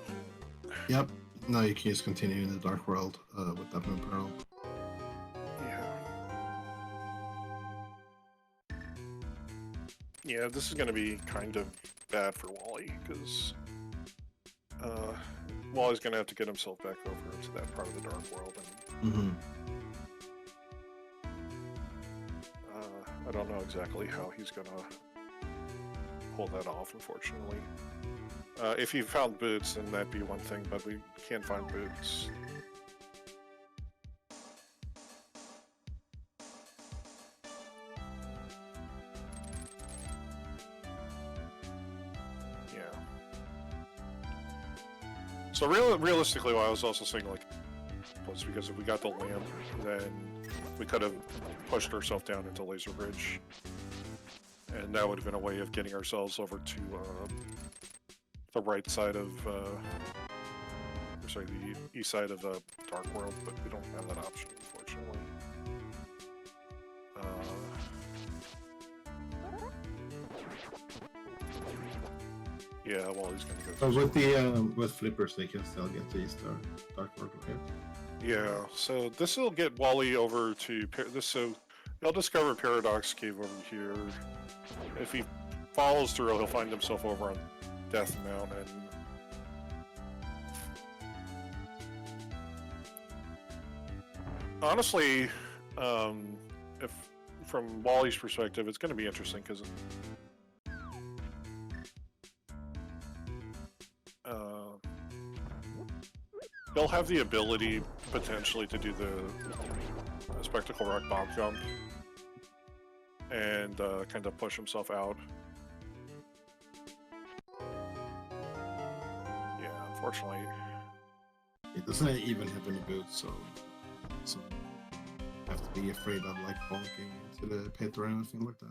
Yep. Now you can just continue in the Dark World with that Moon Pearl. Yeah, this is going to be kind of bad for Wally, because Wally's going to have to get himself back over into that part of the Dark World. And, I don't know exactly how he's going to pull that off, unfortunately. If he found boots, then that'd be one thing, but we can't find boots. So realistically, what I was also saying, like, was because if we got the lamp, then we could have pushed ourselves down into Laser Bridge, and that would have been a way of getting ourselves over to the right side of, sorry, the east side of the Dark World, but we don't have that option, unfortunately. Yeah, well, he's gonna go. So with the with flippers, they can still get to East Dark World, right? Yeah, so this will get Wally over to this. So he'll discover Paradox Cave over here. If he follows through, he'll find himself over on Death Mountain. Honestly, if from Wally's perspective, it's going to be interesting because he'll have the ability potentially to do the Spectacle Rock Bomb Jump and kind of push himself out. Yeah, unfortunately. It doesn't even have any boots, so have to be afraid of like bonking into the pit or anything like that.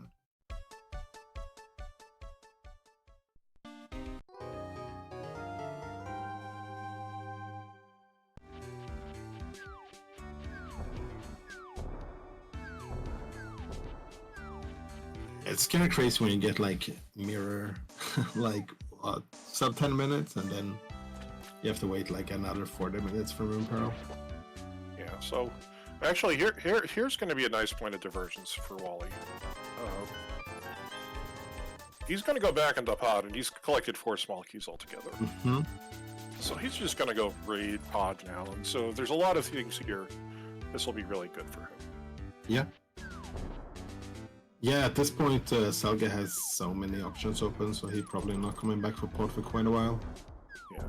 It's kind of crazy when you get like mirror, like sub 10 minutes, and then you have to wait like another 40 minutes for Moon Pearl. Yeah, so actually here's going to be a nice point of divergence for Wally. He's going to go back into Pod, and he's collected 4 small keys altogether. Mm-hmm. So he's just going to go raid Pod now, and so there's a lot of things here. This will be really good for him. Yeah. Yeah, at this point, Selga has so many options open, so he's probably not coming back for Pod for quite a while. Yeah.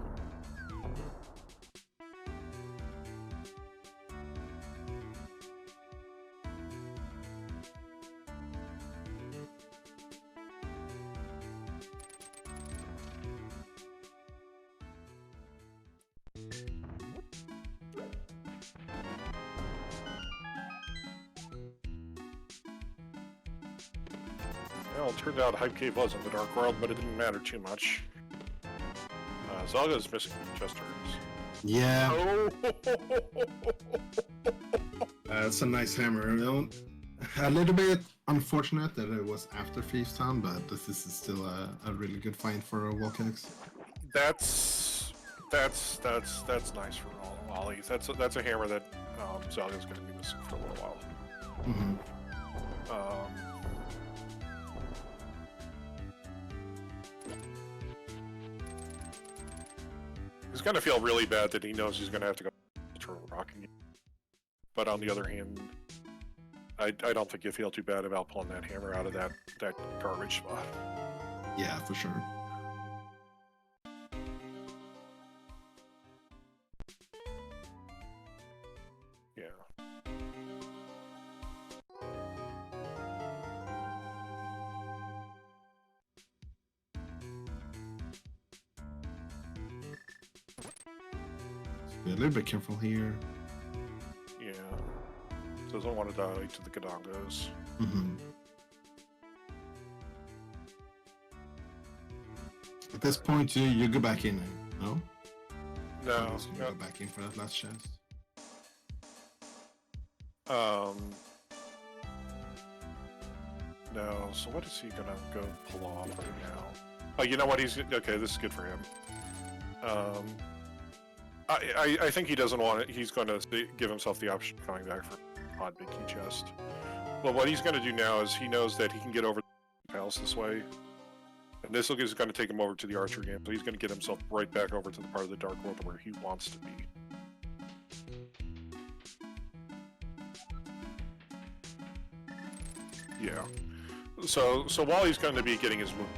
Well, it turned out Hype Cave was in the Dark World, but it didn't matter too much. Zelga's missing chest turns. Yeah. Oh! It's a nice hammer. A little bit unfortunate that it was after Thieves Town, but this is still a really good find for Walkex. That's nice for Wally. That's a hammer that Zelga's going to be missing for a little while. Mm-hmm. He's going to feel really bad that he knows he's going to have to go to rocking. But on the other hand, I don't think you feel too bad about pulling that hammer out of that garbage spot. Yeah, for sure. Yeah. Be a little bit careful here. Yeah. Doesn't want to die to the Gadongos. Mm-hmm. At this point, you go back in, no? No. Go back in for that last chance. No. So what is he gonna go pull off right now? Oh, you know what? He's okay. This is good for him. I think he doesn't want it. He's going to give himself the option of coming back for Odd Big Key Chest. But what he's going to do now is he knows that he can get over the palace this way. And this is going to take him over to the archer game. So he's going to get himself right back over to the part of the Dark World where he wants to be. Yeah. So while he's going to be getting his move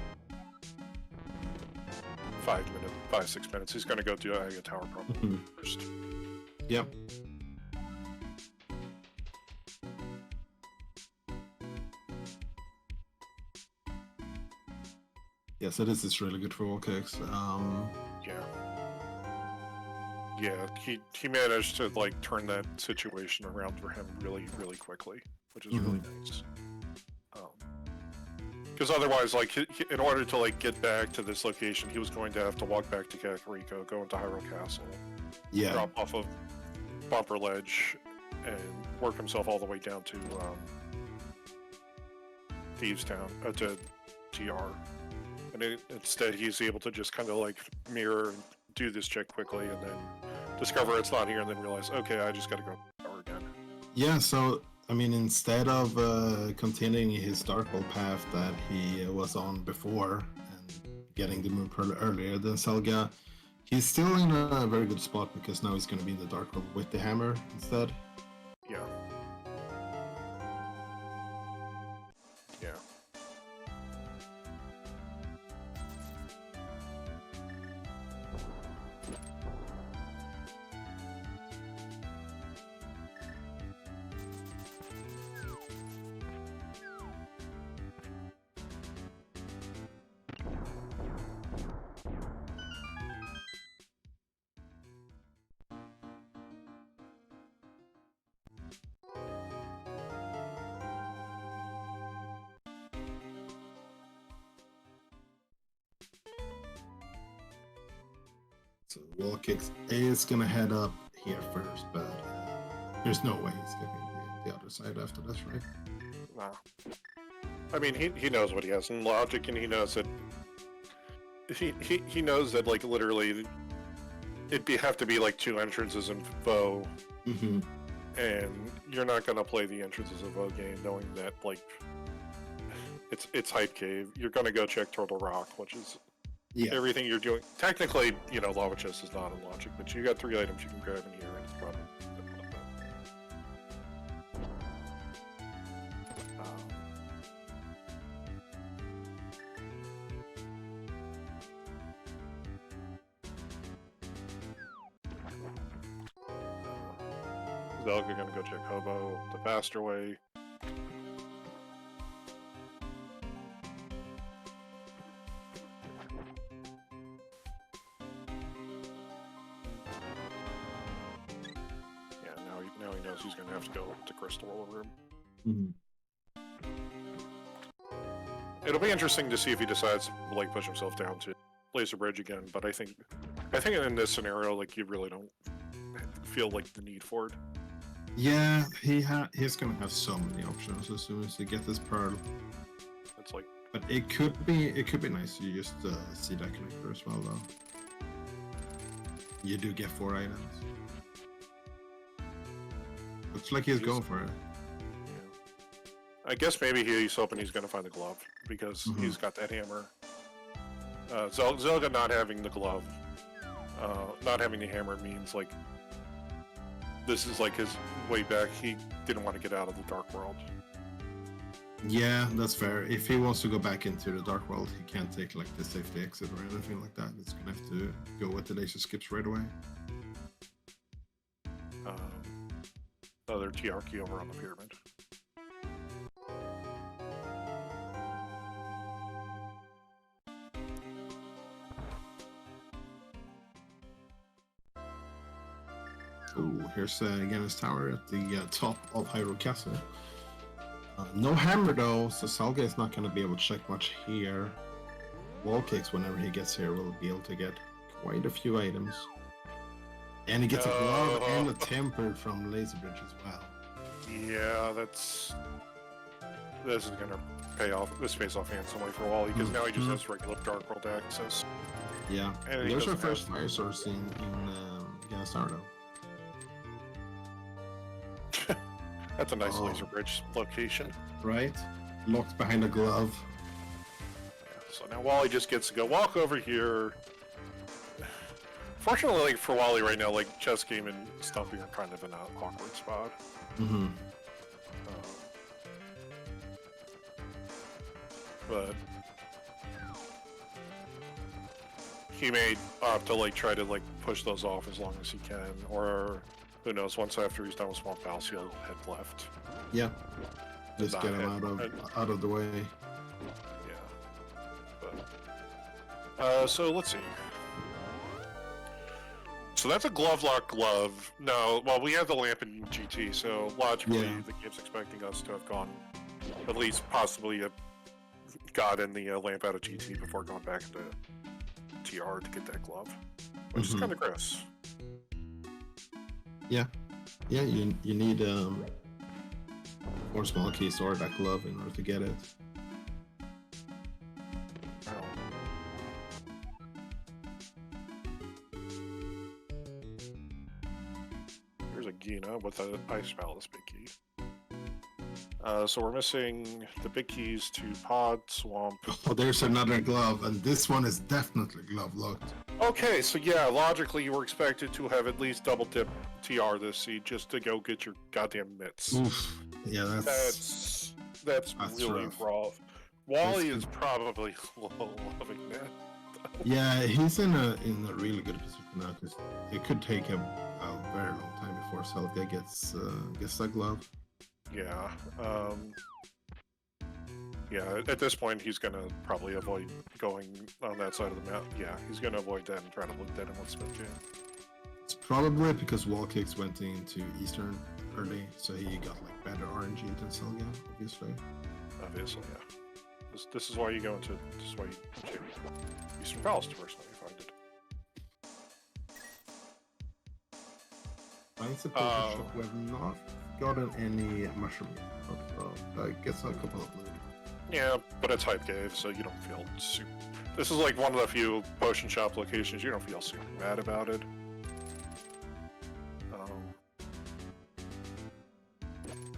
5-6 minutes, he's going to go do a tower problem first. Yep. Yeah, so this is really good for Walkex. Yeah, he managed to like turn that situation around for him really, really quickly, which is really nice. Because otherwise, like, in order to like get back to this location, he was going to have to walk back to Kakariko, go into Hyrule Castle, drop off of Bumper Ledge, and work himself all the way down to Thieves Town, to TR. And instead, he's able to just kind of like mirror and do this check quickly, and then discover it's not here, and then realize, okay, I just got to go tower again. Yeah, so I mean, instead of continuing his Darkhold path that he was on before and getting the Moon Pearl earlier than Selga, he's still in a very good spot because now he's going to be in the Darkhold with the hammer instead. Yeah. Yeah. So Wall Kicks is going to head up here first, but there's no way he's getting the other side after this, right? No. I mean, he knows what he has in logic, and he knows that he knows that, like, literally it'd have to be like 2 entrances in Foe, and you're not gonna play the entrances of Foe game knowing that, like, it's Hype Cave. You're gonna go check Turtle Rock, which is everything you're doing. Technically, you know, Lava Chest is not in logic, but you got 3 items you can grab in here, and it's probably Zelga gonna go check Hobo the faster way. Yeah, now he knows he's gonna have to go to Crystal Room. It'll be interesting to see if he decides to, like, push himself down to Laser Bridge again, but I think in this scenario, like, you really don't feel like the need for it. Yeah, he's gonna have so many options as soon as he gets this pearl. It's like, but it could be nice. You just see that connector as well, though. You do get 4 items. Looks like he's going for it. Yeah. I guess maybe he's hoping he's gonna find the glove because he's got that hammer. Zelga not having the glove, not having the hammer means, like, this is like his way back. He didn't want to get out of the Dark World. Yeah, that's fair. If he wants to go back into the Dark World, he can't take, like, the safety exit or anything like that. He's gonna have to go with the laser skips right away. Other TRQ over on the pyramid. Oh, here's again his tower at the top of Hyrule Castle. No hammer though, so Selga is not going to be able to check much here. Wall Kicks, whenever he gets here, will be able to get quite a few items. And he gets a glove and a tempered from Laser Bridge as well. Yeah, this is going to pay off. This pays off handsomely for Wally because now he just has regular Dark World access. Yeah, and there's our first fire source in Ganastardo. That's a nice Laser Bridge location. Right? Locked behind a glove. Yeah, so now Wally just gets to go walk over here. Fortunately, like, for Wally right now, like, Chess Game and Stumpy are kind of in an awkward spot. But he may opt to, like, try to, like, push those off as long as he can, or who knows, once after he's done with Swamp Palace, he'll head left. Yeah. Just get him out of the way. Yeah. But, so let's see. So that's a glove lock glove. No, well, we have the lamp in GT, so logically the game's expecting us to have gone, at least possibly gotten the lamp out of GT before going back into TR to get that glove, which is kind of gross. Yeah, you need 4 small keys or that glove in order to get it. Gina with an Ice Palace big key. So we're missing the big keys to Pod, Swamp. Oh, there's another glove, and this one is definitely glove locked. Okay, so yeah, logically you were expected to have at least double dip TR this seed just to go get your goddamn mitts. Oof. Yeah, That's really rough. Wally is probably loving that. Yeah, he's in a really good position now because it could take him a very long time before Selga gets that glove. Yeah. Yeah, at this point, he's going to probably avoid going on that side of the map. Yeah, he's going to avoid that and try to look that in with Smith Jam. It's probably because Wallkicks went into Eastern early, so he got like better RNG than Selga, obviously. Obviously, yeah. This is why you go into... This is why you Eastern Palace first when you find it. Finds a potion shop. We have not gotten any mushroom yet, so I guess a couple of blue. Yeah, but it's hype cave, so you don't feel super... This is like one of the few potion shop locations you don't feel super mad about it.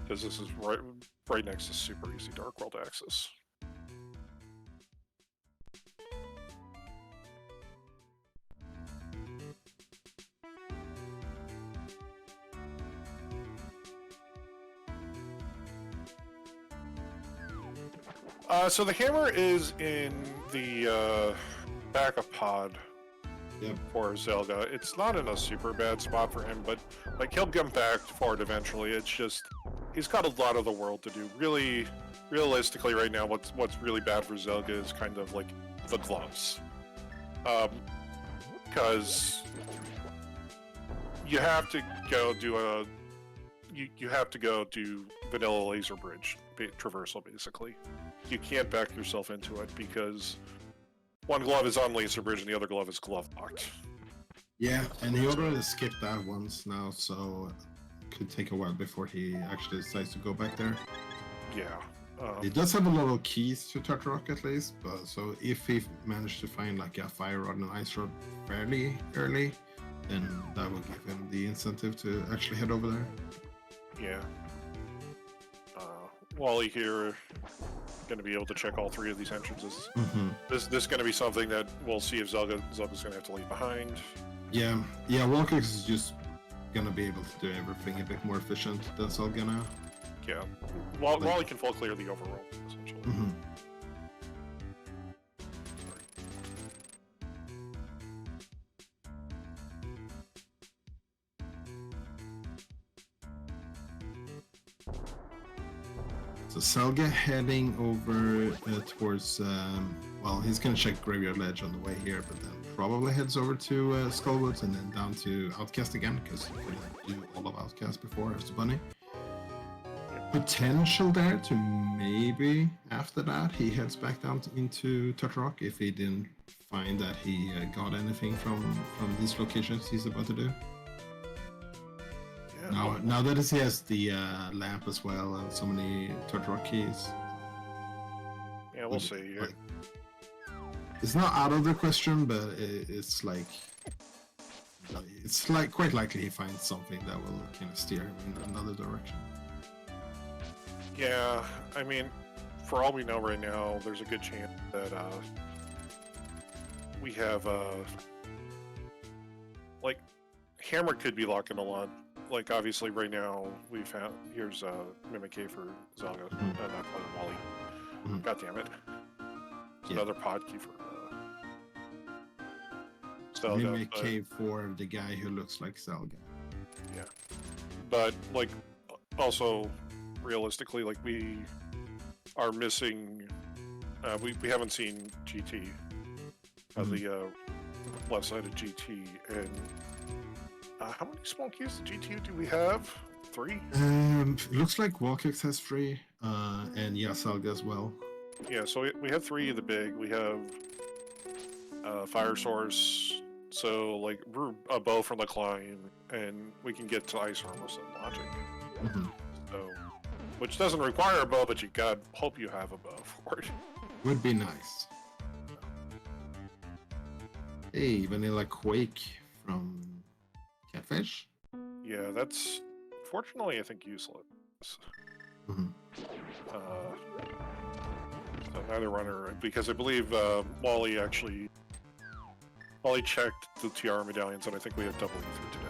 Because this is right next to super easy Dark World access. So the hammer is in the backup pod for Zelda. It's not in a super bad spot for him, but like he'll come back for it eventually. It's just he's got a lot of the world to do. Really, realistically, right now, what's really bad for Zelda is kind of like the gloves, because you have to go do you have to go do vanilla laser bridge traversal basically. You can't back yourself into it because one glove is on laser bridge and the other glove is glove locked. Yeah, and he already skipped that once now, so it could take a while before he actually decides to go back there. Yeah. He does have a lot of keys to Turtle Rock at least, but so if he managed to find like a fire rod and an ice rod fairly early, then that will give him the incentive to actually head over there. Yeah. Wally here going to be able to check all three of these entrances. This is going to be something that we'll see if Zelda's going to have to leave behind. Yeah, Wallkicks is just going to be able to do everything a bit more efficient than Zelda now. Yeah, Wally can full clear the overworld, essentially. So Selga heading over towards, well, he's going to check Graveyard Ledge on the way here, but then probably heads over to Skullwoods and then down to Outcast again, because he couldn't do all of Outcast before as a bunny. Potential there to maybe, after that, he heads back down into Turtle Rock if he didn't find that he got anything from these locations he's about to do. Now that he has the lamp as well and so many Turtle Rock keys. Yeah, we'll see. Like, it's not out of the question, but it's like quite likely he finds something that will kind of steer him in another direction. Yeah, I mean, for all we know right now, there's a good chance that we have like Hammer could be locking a lot. Like, obviously, right now, we found... Here's Mimic K for Zelda, not Wally. God damn it. It's another pod key for Zelda. Mimic K for the guy who looks like Zelda. Yeah. But, like, also, realistically, like, we are missing... we haven't seen GT. The left side of GT, and... how many small keys to GT do we have? 3? Looks like Wallkicks has 3, and Selga as well. Yeah, so we have 3 of the big. We have Fire Source, so like we're a bow from the climb, and we can get to Ice Armor and Logic. So, which doesn't require a bow, but you gotta hope you have a bow for it. Would be nice. Hey, Vanilla Quake from Catfish? Yeah, that's unfortunately, I think useless. Mhm. So neither runner, because I believe Wally checked the TR medallions, and I think we have double ether today.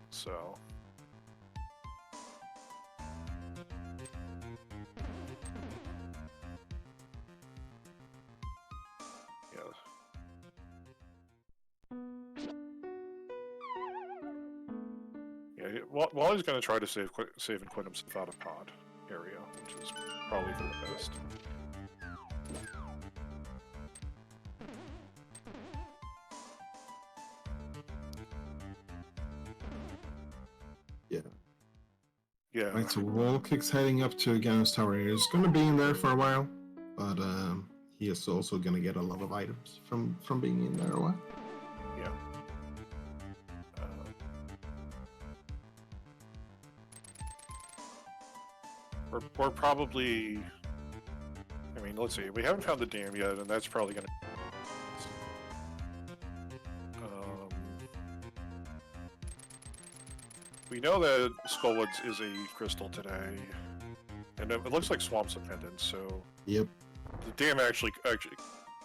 So. Yeah, Wally's going to try to save and quit himself out of pod area, which is probably for the best. Yeah. Yeah. Right, so Wallkick's heading up to Gannon's Tower. He's going to be in there for a while, but he is also going to get a lot of items from being in there a while. Yeah. We're probably... I mean, let's see. We haven't found the dam yet, and that's probably going to... we know that Skullwoods is a crystal today, and it looks like Swamp's a pendant, so... Yep. The dam actually,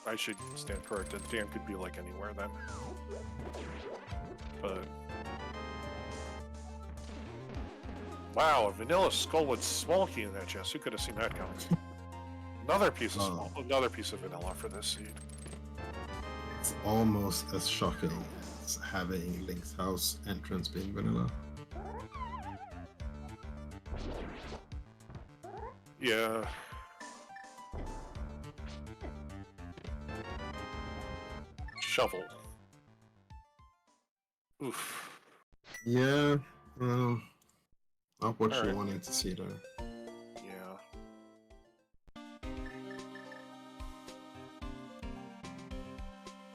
I should stand corrected. The dam could be like anywhere then. But... wow, a vanilla Skullwood small key in that chest. Who could have seen that coming? Another piece of vanilla for this seed. It's almost as shocking as having Link's house entrance being vanilla. Yeah. Shovel. Oof. Yeah. Not what you wanted to see there. Yeah.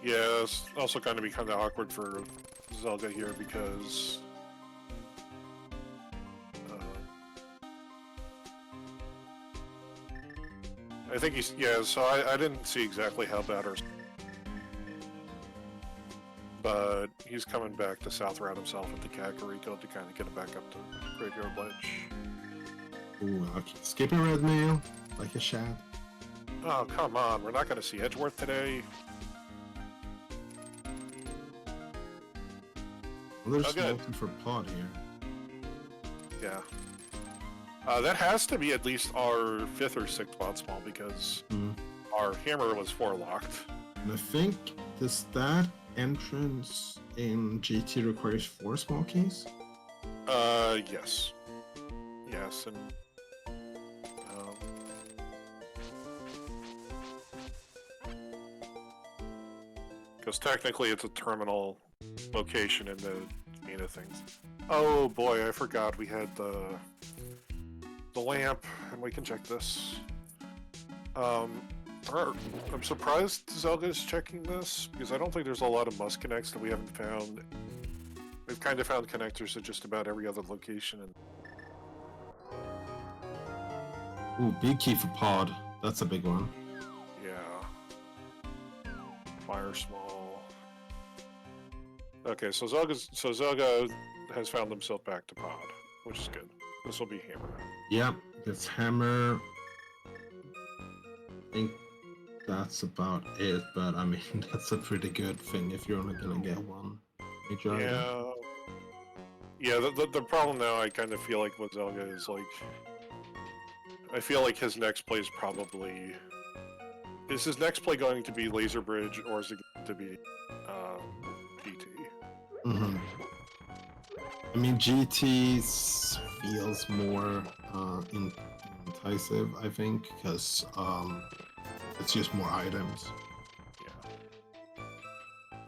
Yeah, it's also going to be kind of awkward for Zelda here because... I think he's... yeah, so I didn't see exactly how bad our... but he's coming back to South Route himself at the Kakariko to kind of get him back up to Graveyard Ledge. Ooh, okay. Skipping red mail like a shad. Oh, come on. We're not going to see Edgeworth today. Well, there's nothing for pod here. Yeah. That has to be at least our 5th or 6th mod small because our hammer was 4 locked. And I think that entrance in GT requires 4 small keys? Yes. Yes, and... because technically it's a terminal location in the Mina things. Oh boy, I forgot we had the lamp, and we can check this. I'm surprised Zelda's checking this, because I don't think there's a lot of must connects that we haven't found. We've kind of found connectors at just about every other location. And... ooh, big key for pod. That's a big one. yeah. Fire small. Okay, so Zelga has found himself back to pod, which is good. This will be hammer. Yep, it's hammer. I think that's about it, but I mean, that's a pretty good thing if you're only gonna get one major item. Yeah, the problem now I kind of feel like with Zelga is like... I feel like his next play is probably... is his next play going to be Laser Bridge, or is it going to be GT? Mm-hmm. I mean, GT feels more enticing, I think, because it's just more items.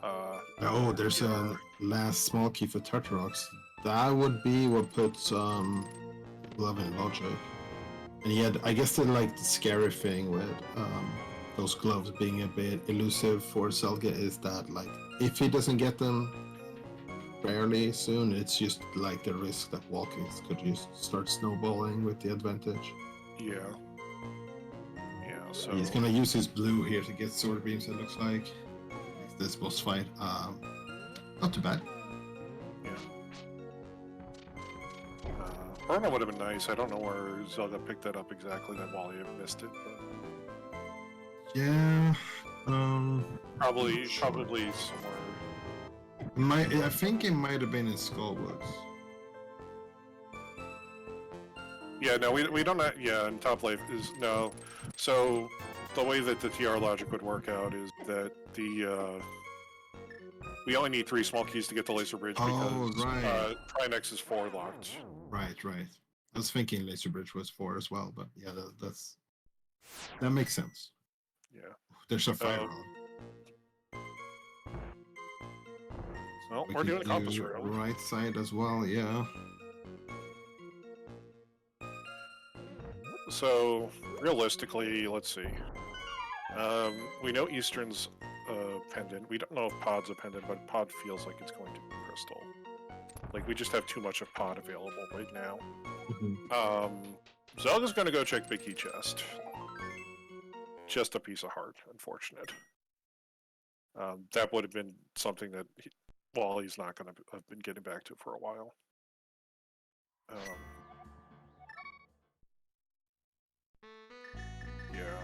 Yeah. Oh, there's a last small key for Turtlerox. That would be what puts Love in Logic. And yet, I guess the scary thing with those gloves being a bit elusive for Zelga is that if he doesn't get them fairly soon, it's just the risk that Walkings could just start snowballing with the advantage. Yeah. Yeah, so... he's gonna use his blue here to get sword beams, it looks like. This boss fight. Not too bad. Yeah. Chrono would have been nice. I don't know where Zelda picked that up exactly. That Wally missed it. But Yeah. probably Sure. somewhere. I think it might have been in Skullwoods. Yeah, no, we don't. Yeah, and Top Life is no. So the way that the TR logic would work out is that we only need 3 small keys to get the laser bridge because right. Trinex is 4 locked. Right. I was thinking Laser Bridge was 4 as well, but yeah, that makes sense. Yeah. There's a fire rod. So we're doing a compass rail. Right side as well, yeah. So realistically, let's see. We know Eastern's pendant. We don't know if Pod's a pendant, but Pod feels like it's going to be crystal. Like we just have too much of Pod available right now. Zelda's gonna go check Big Key Chest. Just a piece of heart, unfortunate. That would have been something that Wally's not gonna have been getting back to for a while. Yeah.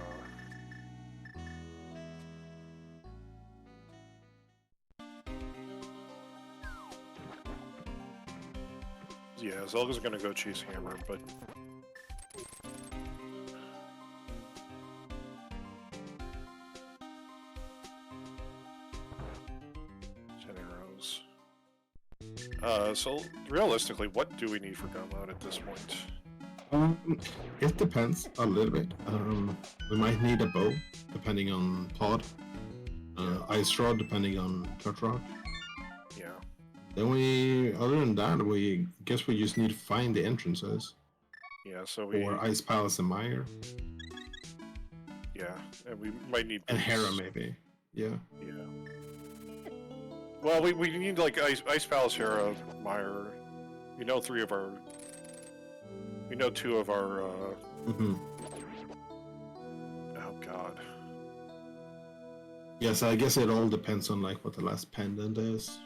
Yeah, Zelda's gonna go chase Hammer, but so realistically, what do we need for gun mode at this point? It depends a little bit. We might need a bow, depending on Pod. Ice Rod, depending on Cut Rod. Yeah. Then other than that, we guess we just need to find the entrances. Yeah, so we... Or Ice Palace and Mire. Yeah, and we might need... And Hera, maybe. Yeah. Yeah. Well, we need, like, Ice Palace, Hera, Mire. We know 3 of our... We know 2 of our, Oh, God. Yes, I guess it all depends on, like, what the last pendant is.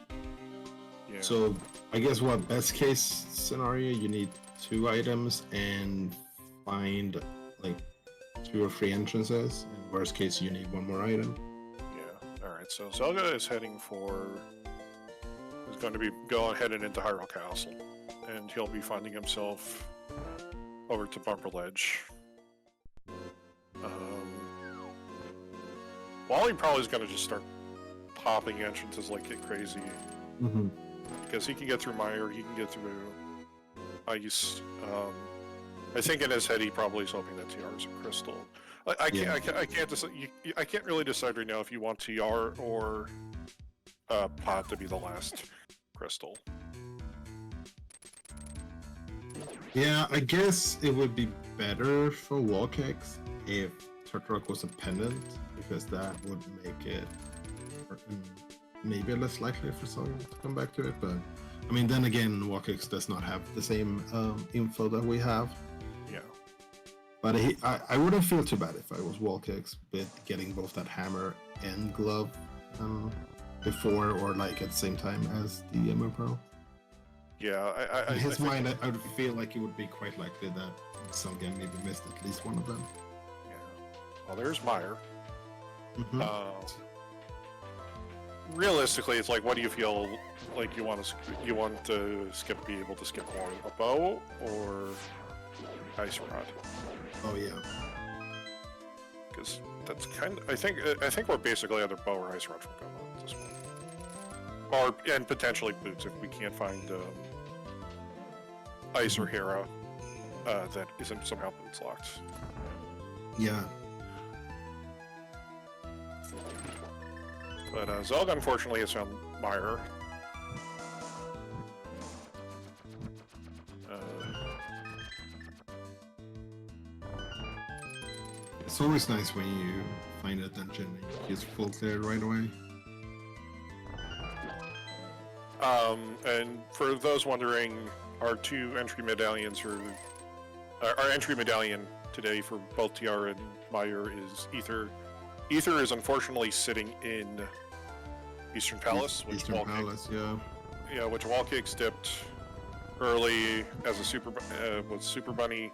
Yeah. So, I guess what best case scenario, you need 2 items and find, like, 2 or 3 entrances. And worst case, you need 1 more item. Yeah, alright, so Zelda is heading for... is going to be heading into Hyrule Castle. And he'll be finding himself over to Bumper Ledge. Wally probably is going to just start popping entrances like crazy. Because he can get through Mire, he can get through Ice. I think in his head he probably is hoping that TR is a crystal. I can't really decide right now if you want TR or Pod to be the last crystal. Yeah, I guess it would be better for wall kicks if Turtlerock was a pendant, because that would make it maybe less likely for someone to come back to it. But I mean, then again, wall kicks does not have the same info that we have. Yeah. But I wouldn't feel too bad if I was wall kicks, but getting both that hammer and glove before or like at the same time as the Emma Pro. Yeah, in his mind, I would feel like it would be quite likely that Selgan maybe missed at least one of them. Yeah. Well, there's Mire. Realistically, it's like, what do you feel like you want to skip? Be able to skip more, a bow or Ice Rod? Oh yeah. Because that's kind of, I think we're basically either bow or Ice Rod from Gummo at this point, and potentially boots if we can't find Ice or Hera that isn't somehow boots locked. Yeah. But Zelda unfortunately has found Mire. It's always nice when you find a dungeon and you just full clear right away. And for those wondering, our 2 entry medallions are... our entry medallion today for both TR and Mire is Ether. Ether is unfortunately sitting in Eastern Palace, which Eastern Palace, yeah. Yeah, which Wallcakes dipped early as a with Super Bunny,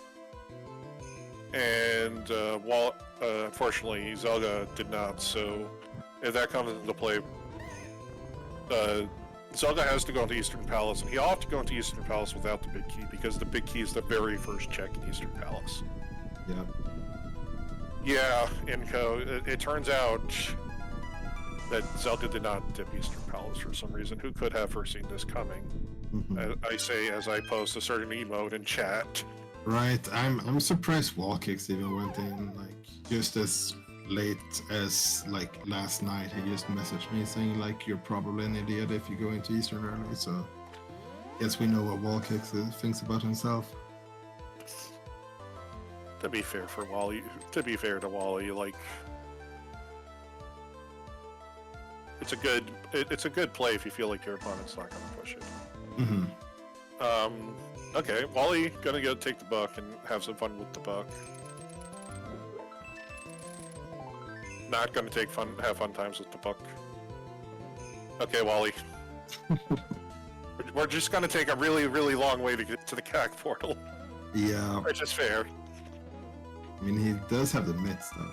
and unfortunately Zelda did not. So if that comes into play, Zelda has to go into Eastern Palace, and he'll have to go into Eastern Palace without the big key because the big key is the very first check in Eastern Palace. Yeah. Yeah, Inco. It turns out that Zelda did not dip Eastern Palace for some reason. Who could have foreseen this coming? I say as I post a certain emote in chat. Right. I'm surprised Wallkicks even went in like just as late as like last night. He just messaged me saying like you're probably an idiot if you go into Eastern early. So guess we know what Wallkicks thinks about himself. To be fair to Wally, like it's a good play if you feel like your opponent's not going to push it. Okay, Wally gonna go take the buck and have some fun with the buck. Not gonna have fun times with the buck. Okay, Wally. We're just gonna take a really, really long way to get to the CAC portal. Yeah. Which is fair. I mean, he does have the mitts though.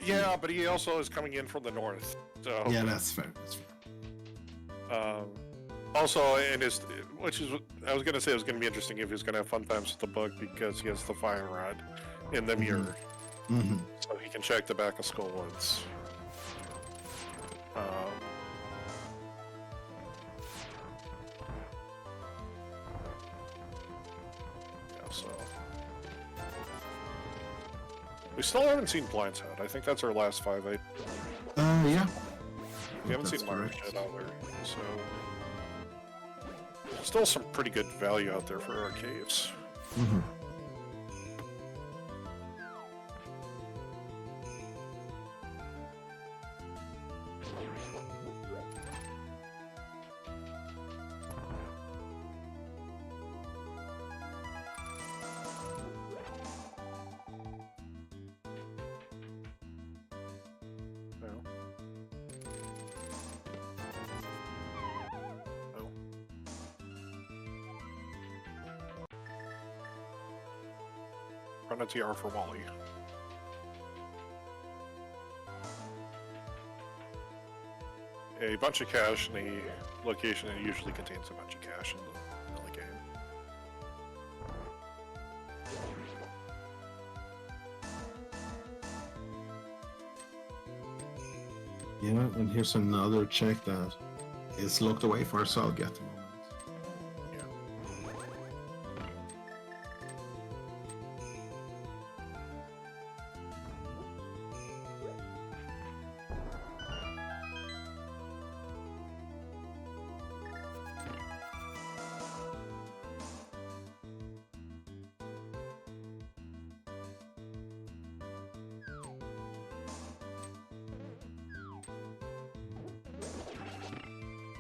Yeah, but he also is coming in from the north. So yeah, that's fair. Also, which is, I was gonna say it was gonna be interesting if he's gonna have fun times with the bug because he has the fire rod in the mirror, so he can check the back of Skullwoods. Yeah, so we still haven't seen Blind's Head. I think that's our last 5-8. Yeah. We haven't seen March yet either, so still some pretty good value out there for our caves. Run a TR for Wally. A bunch of cash in a location that usually contains a bunch of cash in the game. Yeah, and here's another check that is locked away for Salg at the moment.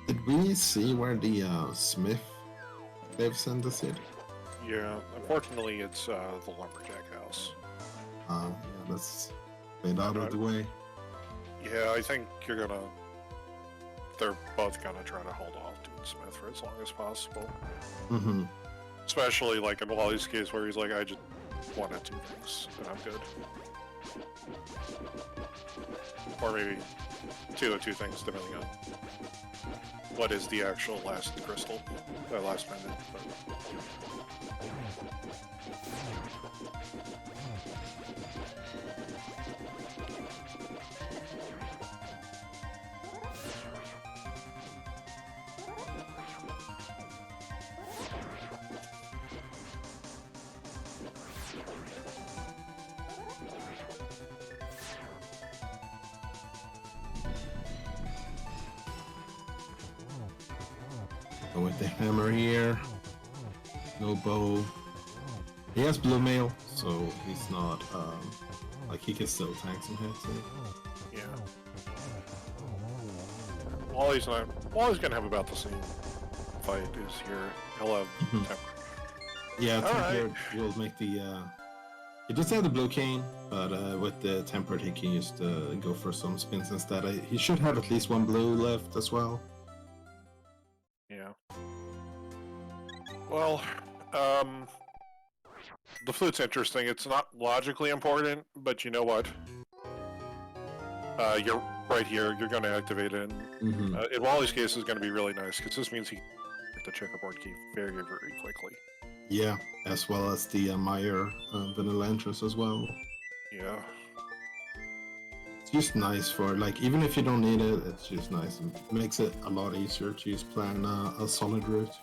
Did we see where the Smith they've sent us it? Yeah, unfortunately it's the Lumberjack house. Yeah, that's made out of the way. Yeah, I think they're both gonna try to hold off doing Smith for as long as possible. Especially like in Wally's case where he's like, I just wanted 2 things and I'm good. Or maybe 2 things depending on what is the actual last crystal, last pendant. With the hammer here, no bow. He has blue mail, so he's not like he can still tank some hits. Yeah. Wally's gonna have about the same fight as here. He'll have temper. Yeah, tempered will make the. He does have the blue cane, but with the tempered, he can just go for some spins instead. He should have at least 1 blue left as well. Yeah. Well, the flute's interesting. It's not logically important, but you know what? You're right here. You're going to activate it. In Wally's case, is going to be really nice because this means he can get the checkerboard key very, very quickly. Yeah, as well as the Meyer vanilla entrance as well. Yeah. It's just nice for, like, even if you don't need it, it's just nice. It makes it a lot easier to just plan a solid route.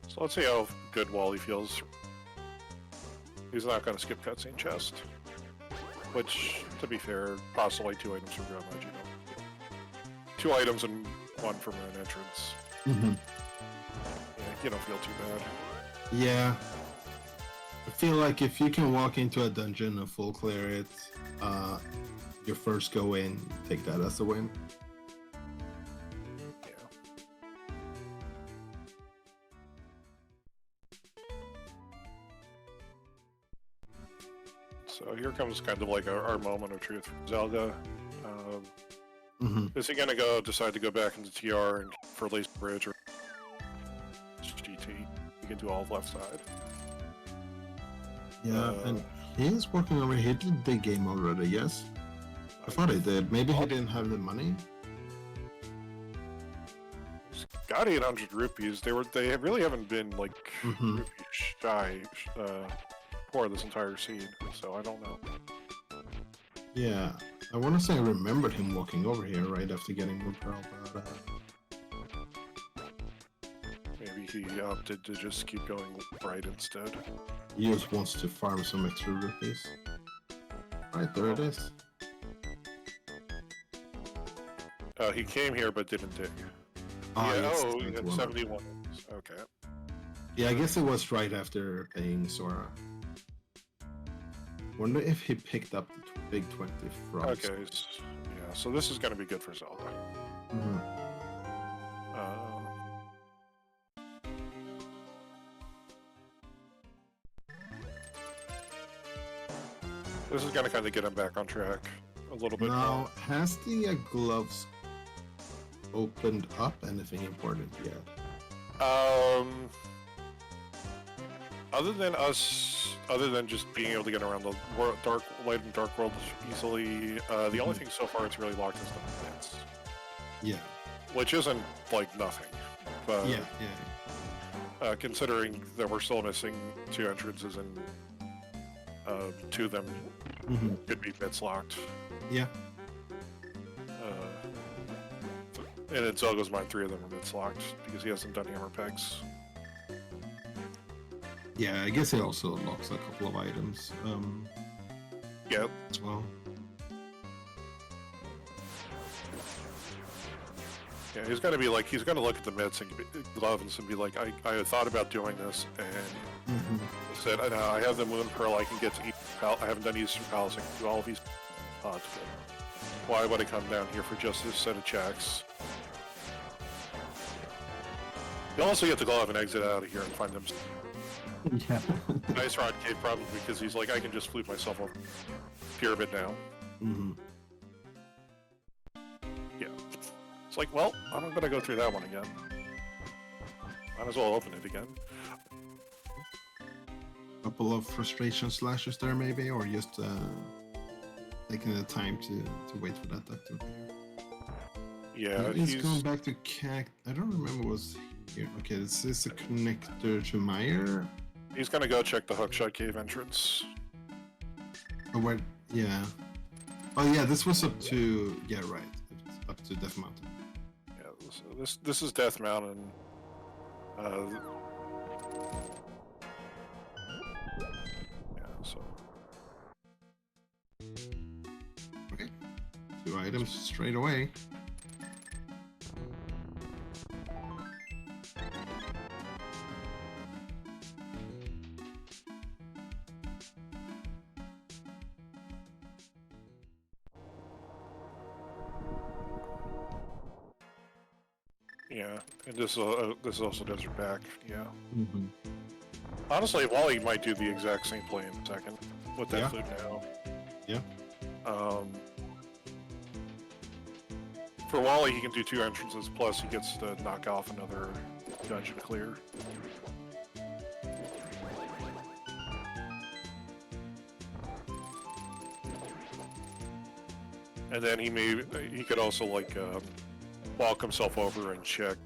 So let's see how good Wally feels. He's not going to skip cutscene chest. Which, to be fair, possibly 2 items from Ground Magic. 2 items and 1 from an entrance. Yeah, you don't feel too bad. Yeah. I feel like if you can walk into a dungeon and full clear it, your first go in, take that as a win. So here comes kind of like our moment of truth for Zelda. Is he going to decide to go back into TR and for Lace Bridge or GT? He can do all of left side. Yeah, and he is working over here. He did the game already, yes? I thought he did. Maybe he didn't have the money? He's got 800 rupees. They really haven't been like rupee shy for this entire scene, so I don't know. Yeah, I want to say I remembered him walking over here right after getting the pearl, but maybe he opted to just keep going right instead. he just wants to farm some extra rupees. Right, there it is. He came here but didn't dig. Yes, he had 71. Okay. Yeah, I guess it was right after paying Sora. Wonder if he picked up the big 20 frogs. Okay, yeah, so this is going to be good for Zelda. This is going to kind of get him back on track a little bit. Now, has the gloves opened up anything important yet? Other than just being able to get around the light and dark world easily, the only thing so far it's really locked is the minutes. Yeah. Which isn't like nothing, but yeah. Considering that we're still missing 2 entrances and 2 of them could be bits locked. Yeah. And in Zelda's mind, 3 of them are bits locked because he hasn't done hammer pegs. Yeah, I guess it also unlocks a couple of items. Yeah. As well. Yeah, he's gonna be like, he's gonna look at the mitts and gloves and be like, I had thought about doing this and said, I have the Moon Pearl, I can get to I haven't done Eastern Palace, I can do all of these pods. Why would I come down here for just this set of checks? You'll also get the glove and exit out of here and find them. Yeah. Nice Rod Cave probably because he's like, I can just flute myself over Pyramid now. Yeah. It's like, well, I'm gonna go through that one again. Might as well open it again. Couple of frustration slashes there maybe, or just taking the time to wait for that to appear. Yeah, he's going back to Cact. I don't remember what's here. Okay, this is a connector to Meyer. He's gonna go check the Hookshot Cave entrance. Oh, where? Yeah. Oh, yeah. This was up to. Yeah, right. It's up to Death Mountain. Yeah. This is Death Mountain. Yeah. So. Okay. 2 items straight away. Yeah, and this is also Desert Back. Yeah. Mm-hmm. Honestly, Wally might do the exact same play in a second with that flute now. Yeah. For Wally, he can do 2 entrances, plus he gets to knock off another dungeon clear. And then he could also like walk himself over and check.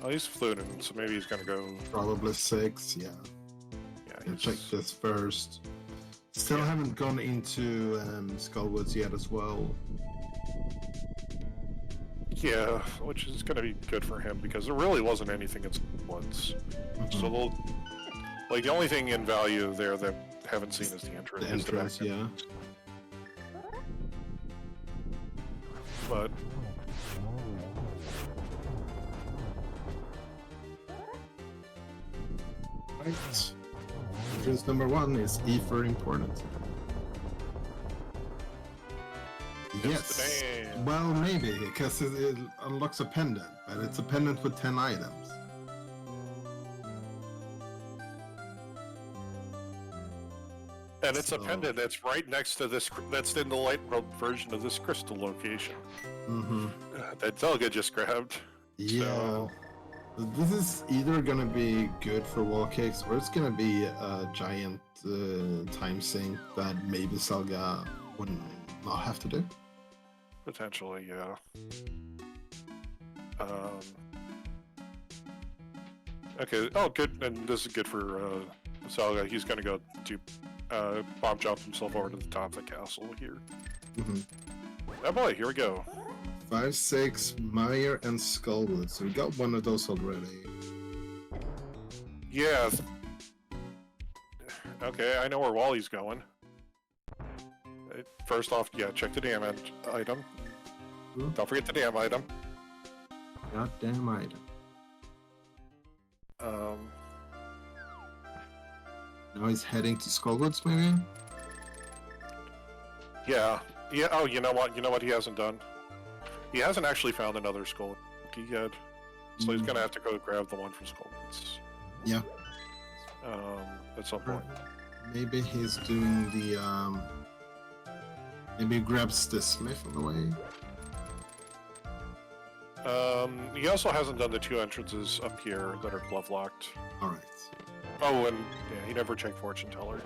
Oh, he's fluting, so maybe he's gonna go. Probably 6. Yeah. Yeah. Check this first. Still haven't gone into Skullwoods yet as well. Yeah, which is going to be good for him because there really wasn't anything in Skullwoods. Mm-hmm. So like the only thing in value there that I haven't seen is the entrance. The entrance, yeah. But right. Entrance number 1 is Ether important. Yes. Well, maybe, because it unlocks a pendant, but it's a pendant with 10 items. And it's a pendant that's right next to this, that's in the light world version of this crystal location. Mm-hmm. That Zelga just grabbed. Yeah. So, this is either gonna be good for wall kicks, or it's gonna be a giant time sink that maybe Zelga wouldn't not have to do. potentially, yeah. Okay, oh good, and this is good for Zelga. He's gonna go do bomb jump himself over to the top of the castle here. Mm-hmm. Oh boy, here we go. 5, 6, Meyer, and Skullwood. So we got one of those already. Yeah. Okay, I know where Wally's going. First off, yeah, check the damage item. Don't forget the damn item. Goddamn item. Now he's heading to Skullwoods, maybe? Yeah. Yeah, oh, you know what? You know what he hasn't done? He hasn't actually found another skull yet. So he's gonna have to go grab the one from Skullwoods. Yeah. At some point. Maybe he's doing the, maybe he grabs the smith on the way. He also hasn't done the 2 entrances up here that are glove locked. Alright. Oh, and yeah, he never checked Fortune Teller.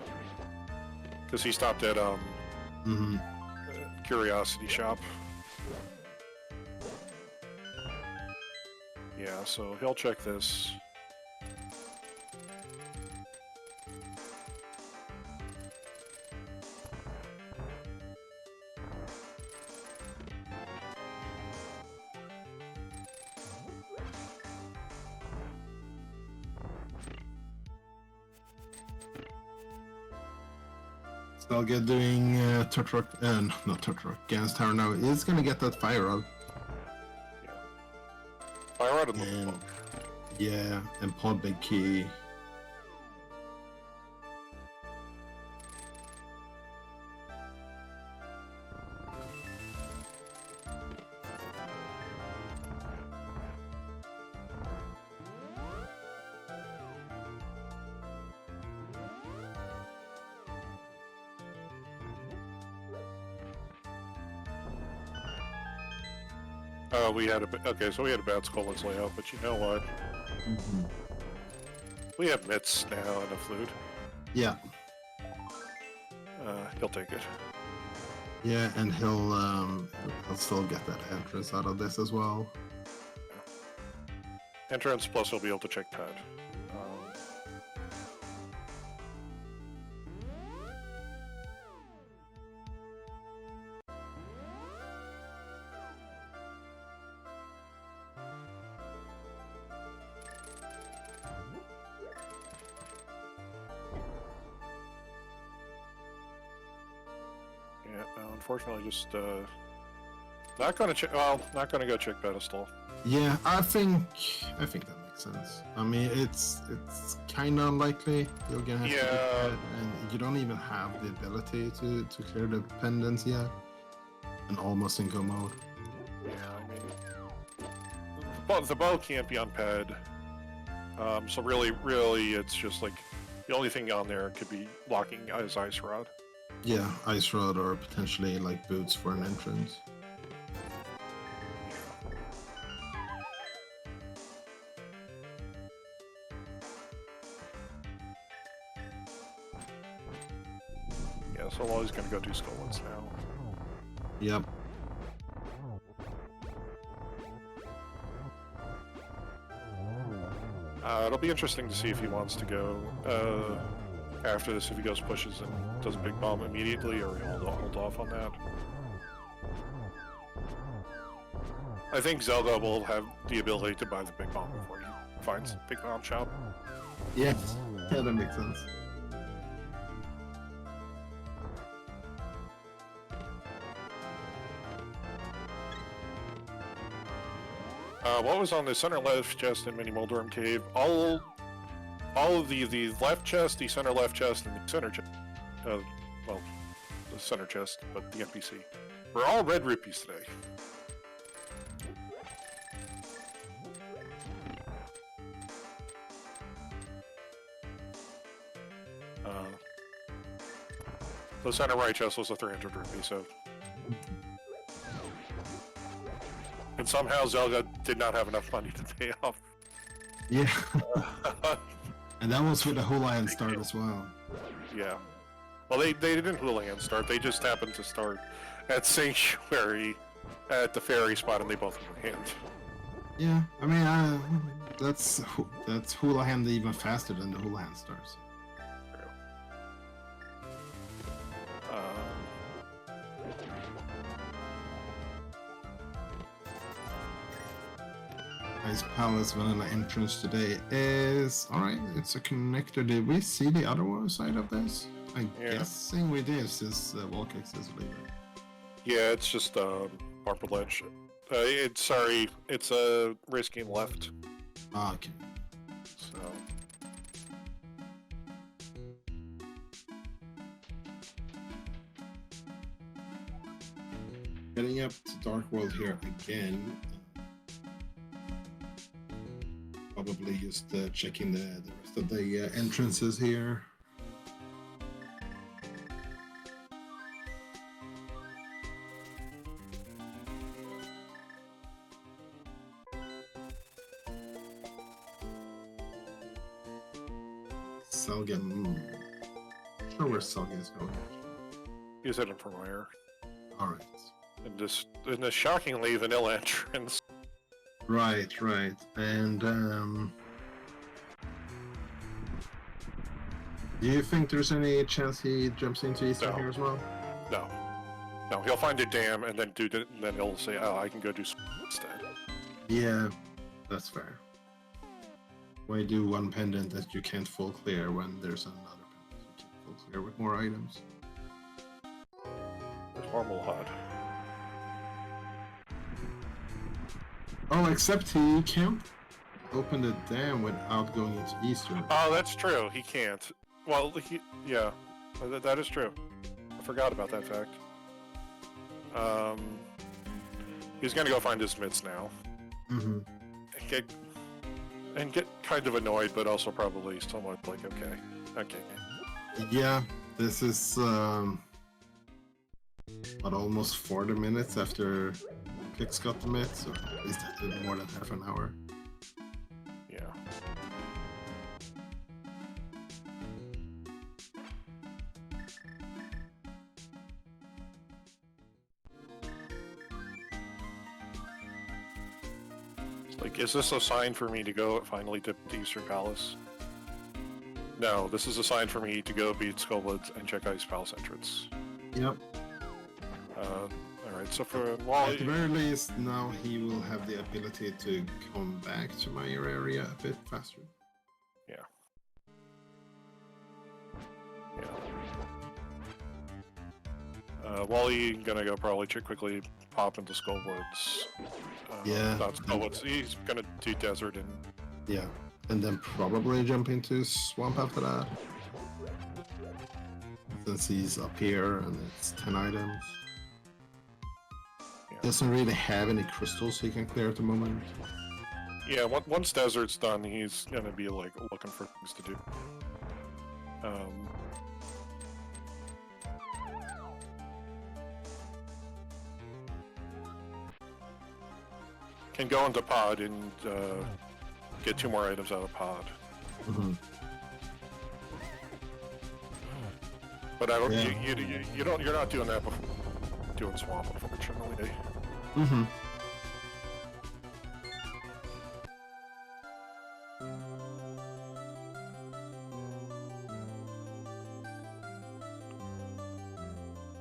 Because he stopped at, Curiosity Shop. Yeah, so he'll check this. So I'll get doing Turtrock, not Turtrock, Gans Tower now. He's gonna get that fire rod. Yeah. Fire rod in the And, book. yeah, and Pod Big Key. We had okay, so we had a bad Skullwoods layout, but you know what? We have mitts now and a flute. Yeah. He'll take it. Yeah, and he'll still get that entrance out of this as well. Entrance, plus he'll be able to check pad. Yeah, no, unfortunately, just not gonna check. Well, not gonna go check pedestal. Yeah, I think that makes sense. I mean, it's kind of unlikely you're gonna have to do that, and you don't even have the ability to clear the pendants yet, and almost in go mode. Yeah, I mean, the bow can't be on ped. So really, it's just like the only thing on there could be locking is Ice Rod. Yeah, Ice Rod or potentially like boots for an entrance. Yeah, so Wally's gonna go do Skullwoods now. Yep. It'll be interesting to see if he wants to go after this, if he goes pushes and does a big bomb immediately, or he'll hold off on that. I think Zelda will have the ability to buy the big bomb before he finds big bomb shop. Yeah, yeah, that makes sense. What was on the center left chest in Mini Moldorm Cave? All of the left chest, the center left chest, and the center chest. Well, the center chest, but the NPC. We're all red rupees today. The center right chest was a 300 rupee, so. And somehow Zelda did not have enough money to pay off. Yeah. And that was with the Hula start as well. Yeah. Well, they didn't Houlihan start. They just happened to start at Sanctuary at the ferry spot, and they both Houlihan. Yeah, I mean, that's Houlihan even faster than the Houlihan stars. Ice Palace Vanilla entrance today is alright. It's a connector. Did we see the other side of this? I'm guessing we did, since Wallkicks is leaving. Yeah, it's just bumper ledge. It's a risking left. Ah, okay. So. Heading up to Dark World here again. Probably just checking the rest of the entrances here. Selgan. Not sure where Selgan is going. He's heading for wire. Alright. In this shockingly vanilla entrance. Right. And do you think there's any chance he jumps into Eastern here as well? No, he'll find a dam and then then he'll say, "Oh, I can go do instead." Yeah, that's fair. Why do one pendant that you can't full clear when there's another pendant you can full clear with more items? There's normal HUD. Oh, except he can't open the dam without going into Eastern. Oh, that's true. He can't. Well, yeah, that is true. I forgot about that fact. He's gonna go find his mitts now. Mm-hmm. And get kind of annoyed, but also probably somewhat like, okay. Yeah, this is almost 40 minutes after Kix got the mitts, so at least more than half an hour. Yeah. Like, is this a sign for me to go finally to the Eastern Palace? No, this is a sign for me to go beat Skullwoods and check Ice Palace entrance. Yep. Alright, so for Wally... At the very least, now he will have the ability to come back to my area a bit faster. Yeah. Wally gonna go probably quickly pop into Skullwoods. Yeah. Not Skullwoods. He's gonna do Desert and... Yeah, and then probably jump into Swamp after that. Since he's up here and it's 10 items. Yeah. Doesn't really have any crystals he can clear at the moment. Yeah, once Desert's done, he's gonna be like looking for things to do. Can go into pod and get 2 more items out of pod. Mm-hmm. But I don't. Yeah. You don't. You're not doing that before doing swamp, unfortunately. Mm-hmm.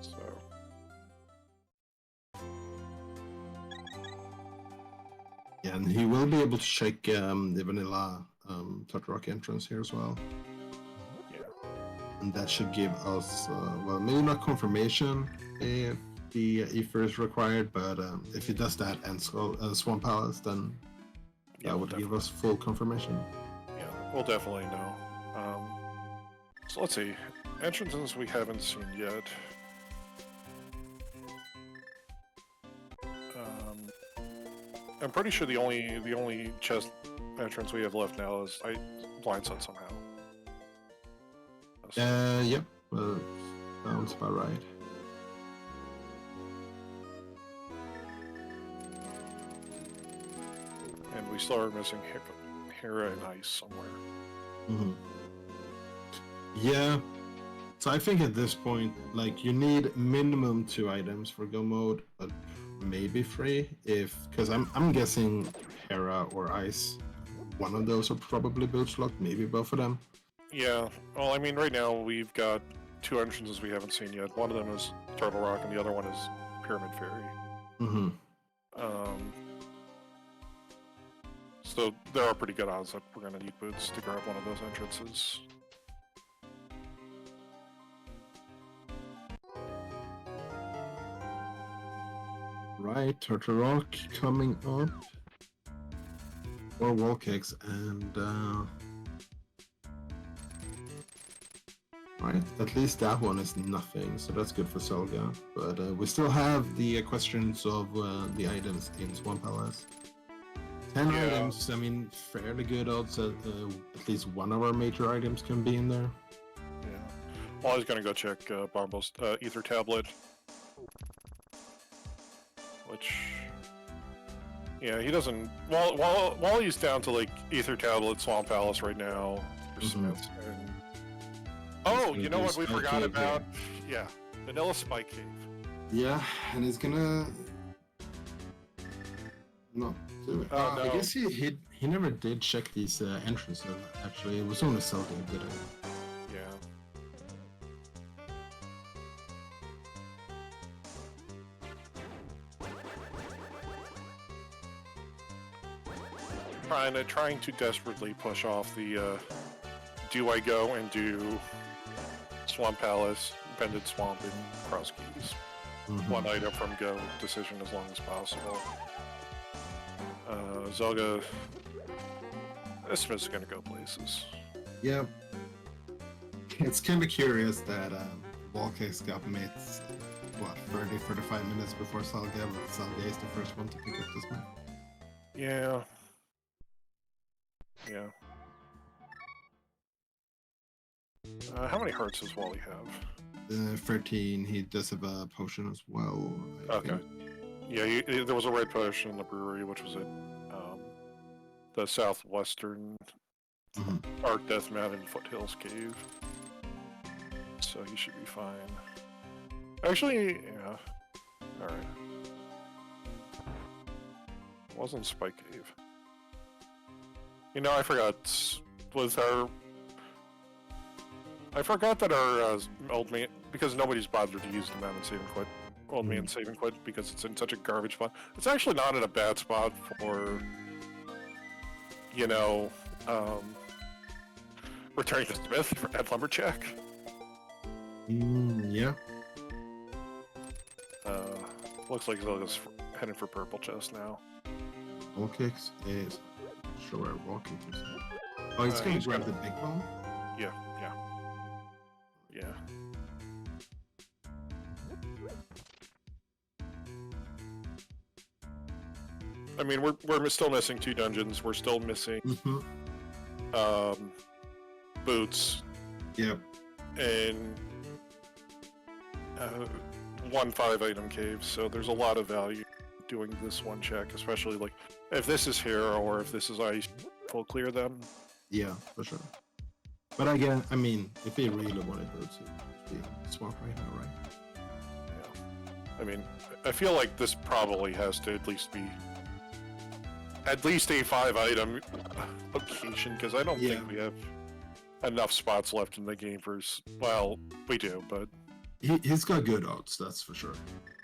So. Yeah, and he will be able to check the vanilla Rock entrance here as well. Yeah. And that should give us, well, maybe not confirmation if the ether is required, but if he does that and Swamp Palace, then that would give us full confirmation. Yeah, we'll definitely know. So let's see. Entrances we haven't seen yet. I'm pretty sure the only chest entrance we have left now is Blindsight somehow. Yep. Sounds about right. And we still are missing Hera and Ice somewhere. Mm-hmm. Yeah. So I think at this point, like, you need minimum 2 items for go mode, but maybe 3 because I'm guessing Hera or Ice. One of those are probably boots locked, maybe both of them. Yeah. Well, I mean, right now we've got 2 entrances we haven't seen yet. One of them is Turtle Rock, and the other one is Pyramid Fairy. Mm-hmm. So there are pretty good odds that we're gonna need boots to grab one of those entrances. Right, Turtle Rock coming up. Or wall kicks, and right, at least that one is nothing, so that's good for Selga. But we still have the questions of the items in Swamp Palace. 10 items, I mean, fairly good odds that at least one of our major items can be in there. Yeah. Well, I was gonna go check Bombo's Ether Tablet. Which... Yeah, he doesn't... While he's down to, like, Ether Tablet, Swamp Palace right now, for Smiths, and... Oh, you know what we forgot about? Yeah, Vanilla Spike Cave. Yeah, and he's gonna... No. No. I guess he never did check these entrances, actually. It was only Selga who did it. Yeah. Trying to desperately push off the do I go and do Swamp Palace, Bended Swamp, and Crosskeys. Mm-hmm. 1 item from go decision as long as possible. Zelga, this is gonna go places. Yep. It's kind of curious that Wallcase got mates, 30-45 minutes before Selga, but Selga is the first one to pick up this map. Yeah. Yeah. How many hearts does Wally have? 13. He does have a potion as well. I think. Yeah, there was a red potion in the brewery, which was at the southwestern Arc Death Mountain Foothills Cave. So he should be fine. Actually, yeah. Alright. It wasn't Spike Cave. You know, I forgot that our old man, because nobody's bothered to use the Mountain Saving Quit, Old Man Saving Quit, because it's in such a garbage spot. It's actually not in a bad spot for, you know, returning to Smith at Lumberjack. Yeah. Looks like Zelga's heading for Purple Chest now. Wall kicks is... Sure where wall kick is. Oh, he's gonna grab the big ball? Yeah. I mean, we're still missing 2 dungeons. We're still missing boots. Yep. And 1 5-item cave. So there's a lot of value doing this one check, especially like if this is here or if this is ice, full clear them. Yeah, for sure. But again, I mean, if he really wanted boots, he'd be swamp right now, right? Yeah. I mean, I feel like this probably has to at least be a 5-item location, because I don't think we have enough spots left in the game for. Well, we do, but he's got good odds, that's for sure.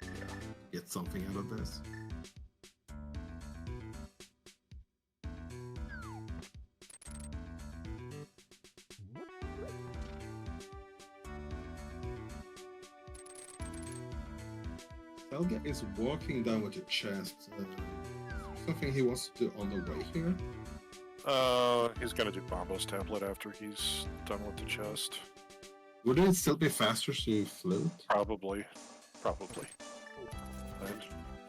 Yeah. Get something out of this. Helga is walking down with a chest. Something he wants to do on the way here? He's gonna do Bombo's tablet after he's done with the chest. Would it still be faster to float? Probably. I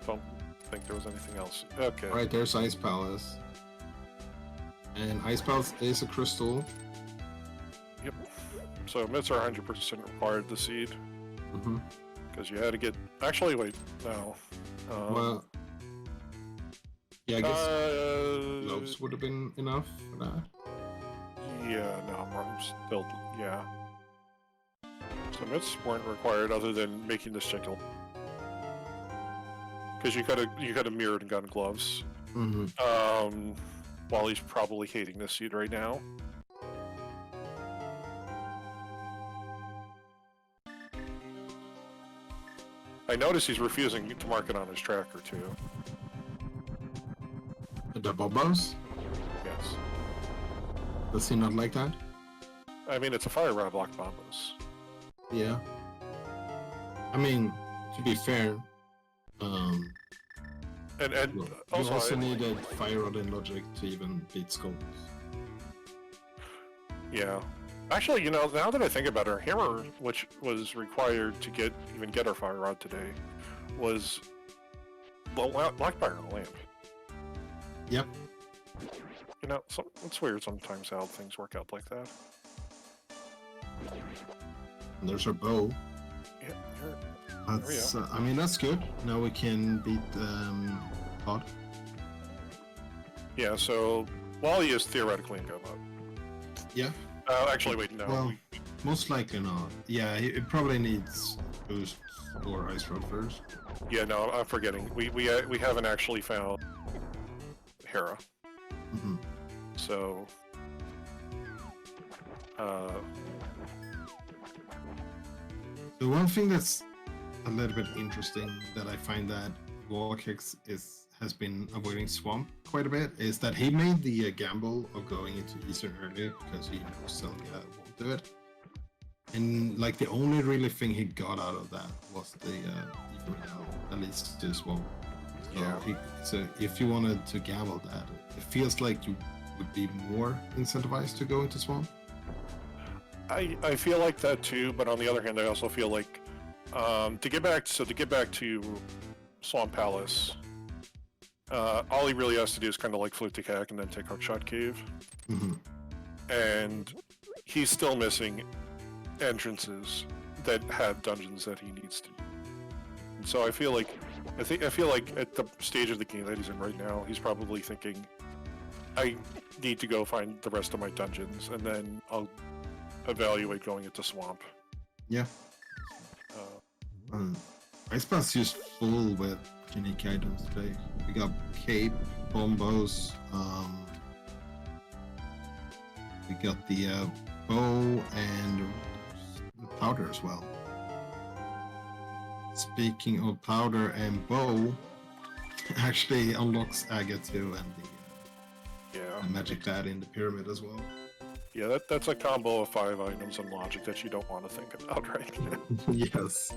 don't think there was anything else. Okay. Right, there's Ice Palace. And Ice Palace is a crystal. Yep. So mitts are 100% required to seed. Because you had to get... Actually, wait, no. Well... Yeah, I guess gloves would have been enough for that. Yeah, no, I'm still... Yeah. So mitts weren't required other than making this check. Because you could have mirrored and gotten gloves. While he's probably hating this seed right now. I notice he's refusing to mark it on his tracker too. The Bobos? Yes. Does he not like that? I mean, it's a fire rod block bombos. Yeah. I mean, to be fair, and you also needed fire rod and logic to even beat scopes. Yeah. Actually, you know, now that I think about it, our hammer, which was required to even get our fire rod today, was Blackfire and a lamp. Yep. You know, it's weird sometimes how things work out like that. And there's our bow. Yeah, that's, I mean, that's good. Now we can beat Pod. Yeah, so Wally is theoretically in go mode. Yeah. Actually, wait, no. Well, most likely not. Yeah, it probably needs boost or ice rod first. Yeah, no, I'm forgetting. We haven't actually found Hera. So, the one thing that's a little bit interesting that I find that Warkix has been avoiding Swamp quite a bit is that he made the gamble of going into Eastern early because he knows Selga won't do it. And like the only really thing he got out of that was the at least to Swamp. So, yeah. So if you wanted to gamble that, it feels like you would be more incentivized to go into Swamp. I feel like that too, but on the other hand, I also feel like to get back to Swamp Palace, all he really has to do is kind of like flute the cack and then take Hookshot Cave, and he's still missing entrances that have dungeons that he needs to. And so I feel like at the stage of the game that he's in right now, he's probably thinking, I need to go find the rest of my dungeons, and then I'll evaluate going into Swamp. Yeah. Ice Pass just full with unique items today. We got cape, bombos, we got the bow and powder as well. Speaking of powder and bow, actually unlocks Agate too, and the magic pad in the pyramid as well. Yeah, that's a combo of 5 items and logic that you don't want to think about right now. Yes.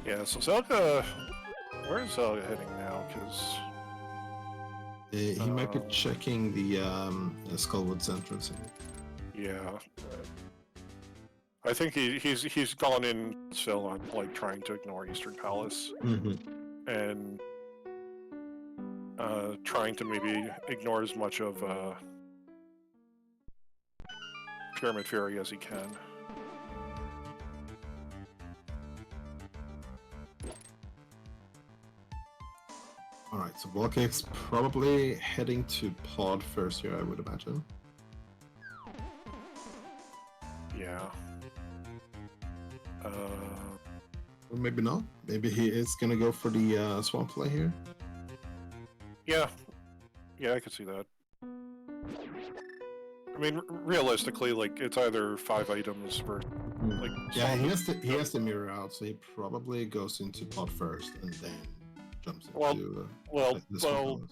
Yeah, so Zelda, where is Zelda heading now? Because he might be checking the Skullwood's entrance. Yeah, I think he's gone in still on like trying to ignore Eastern Palace and trying to maybe ignore as much of Pyramid Fury as he can. Alright, so Volcax probably heading to pod first here, I would imagine. Yeah. Or maybe not. Maybe he is gonna go for the swamp play here. Yeah. Yeah, I could see that. I mean, realistically, like, it's either 5 items for, like... Yeah, he has to mirror out, so he probably goes into pod first and then jumps into the swamp.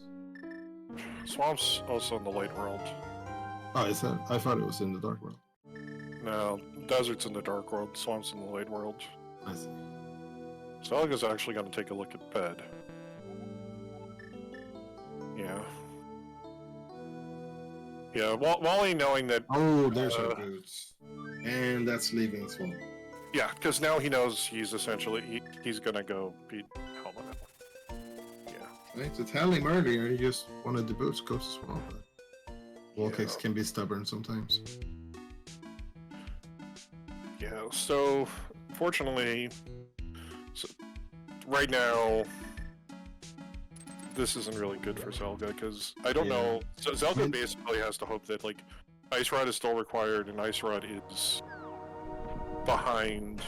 Swamp's also in the light world. Oh, is that? I thought it was in the dark world. No, Desert's in the dark world, Swamp's in the light world. I see. Zelga's actually going to take a look at bed. Yeah. Yeah, Wally knowing that... Oh, there's our boots. And that's leaving swamp. Yeah, because now he knows he's essentially... He's going to go beat Helmet. Yeah. Right, to tell him earlier, he just wanted the boots, go to swamp. Volcax can be stubborn sometimes. Yeah, so fortunately, right now, this isn't really good for Zelga because I don't know. So Zelga basically has to hope that like Ice Rod is still required and Ice Rod is behind.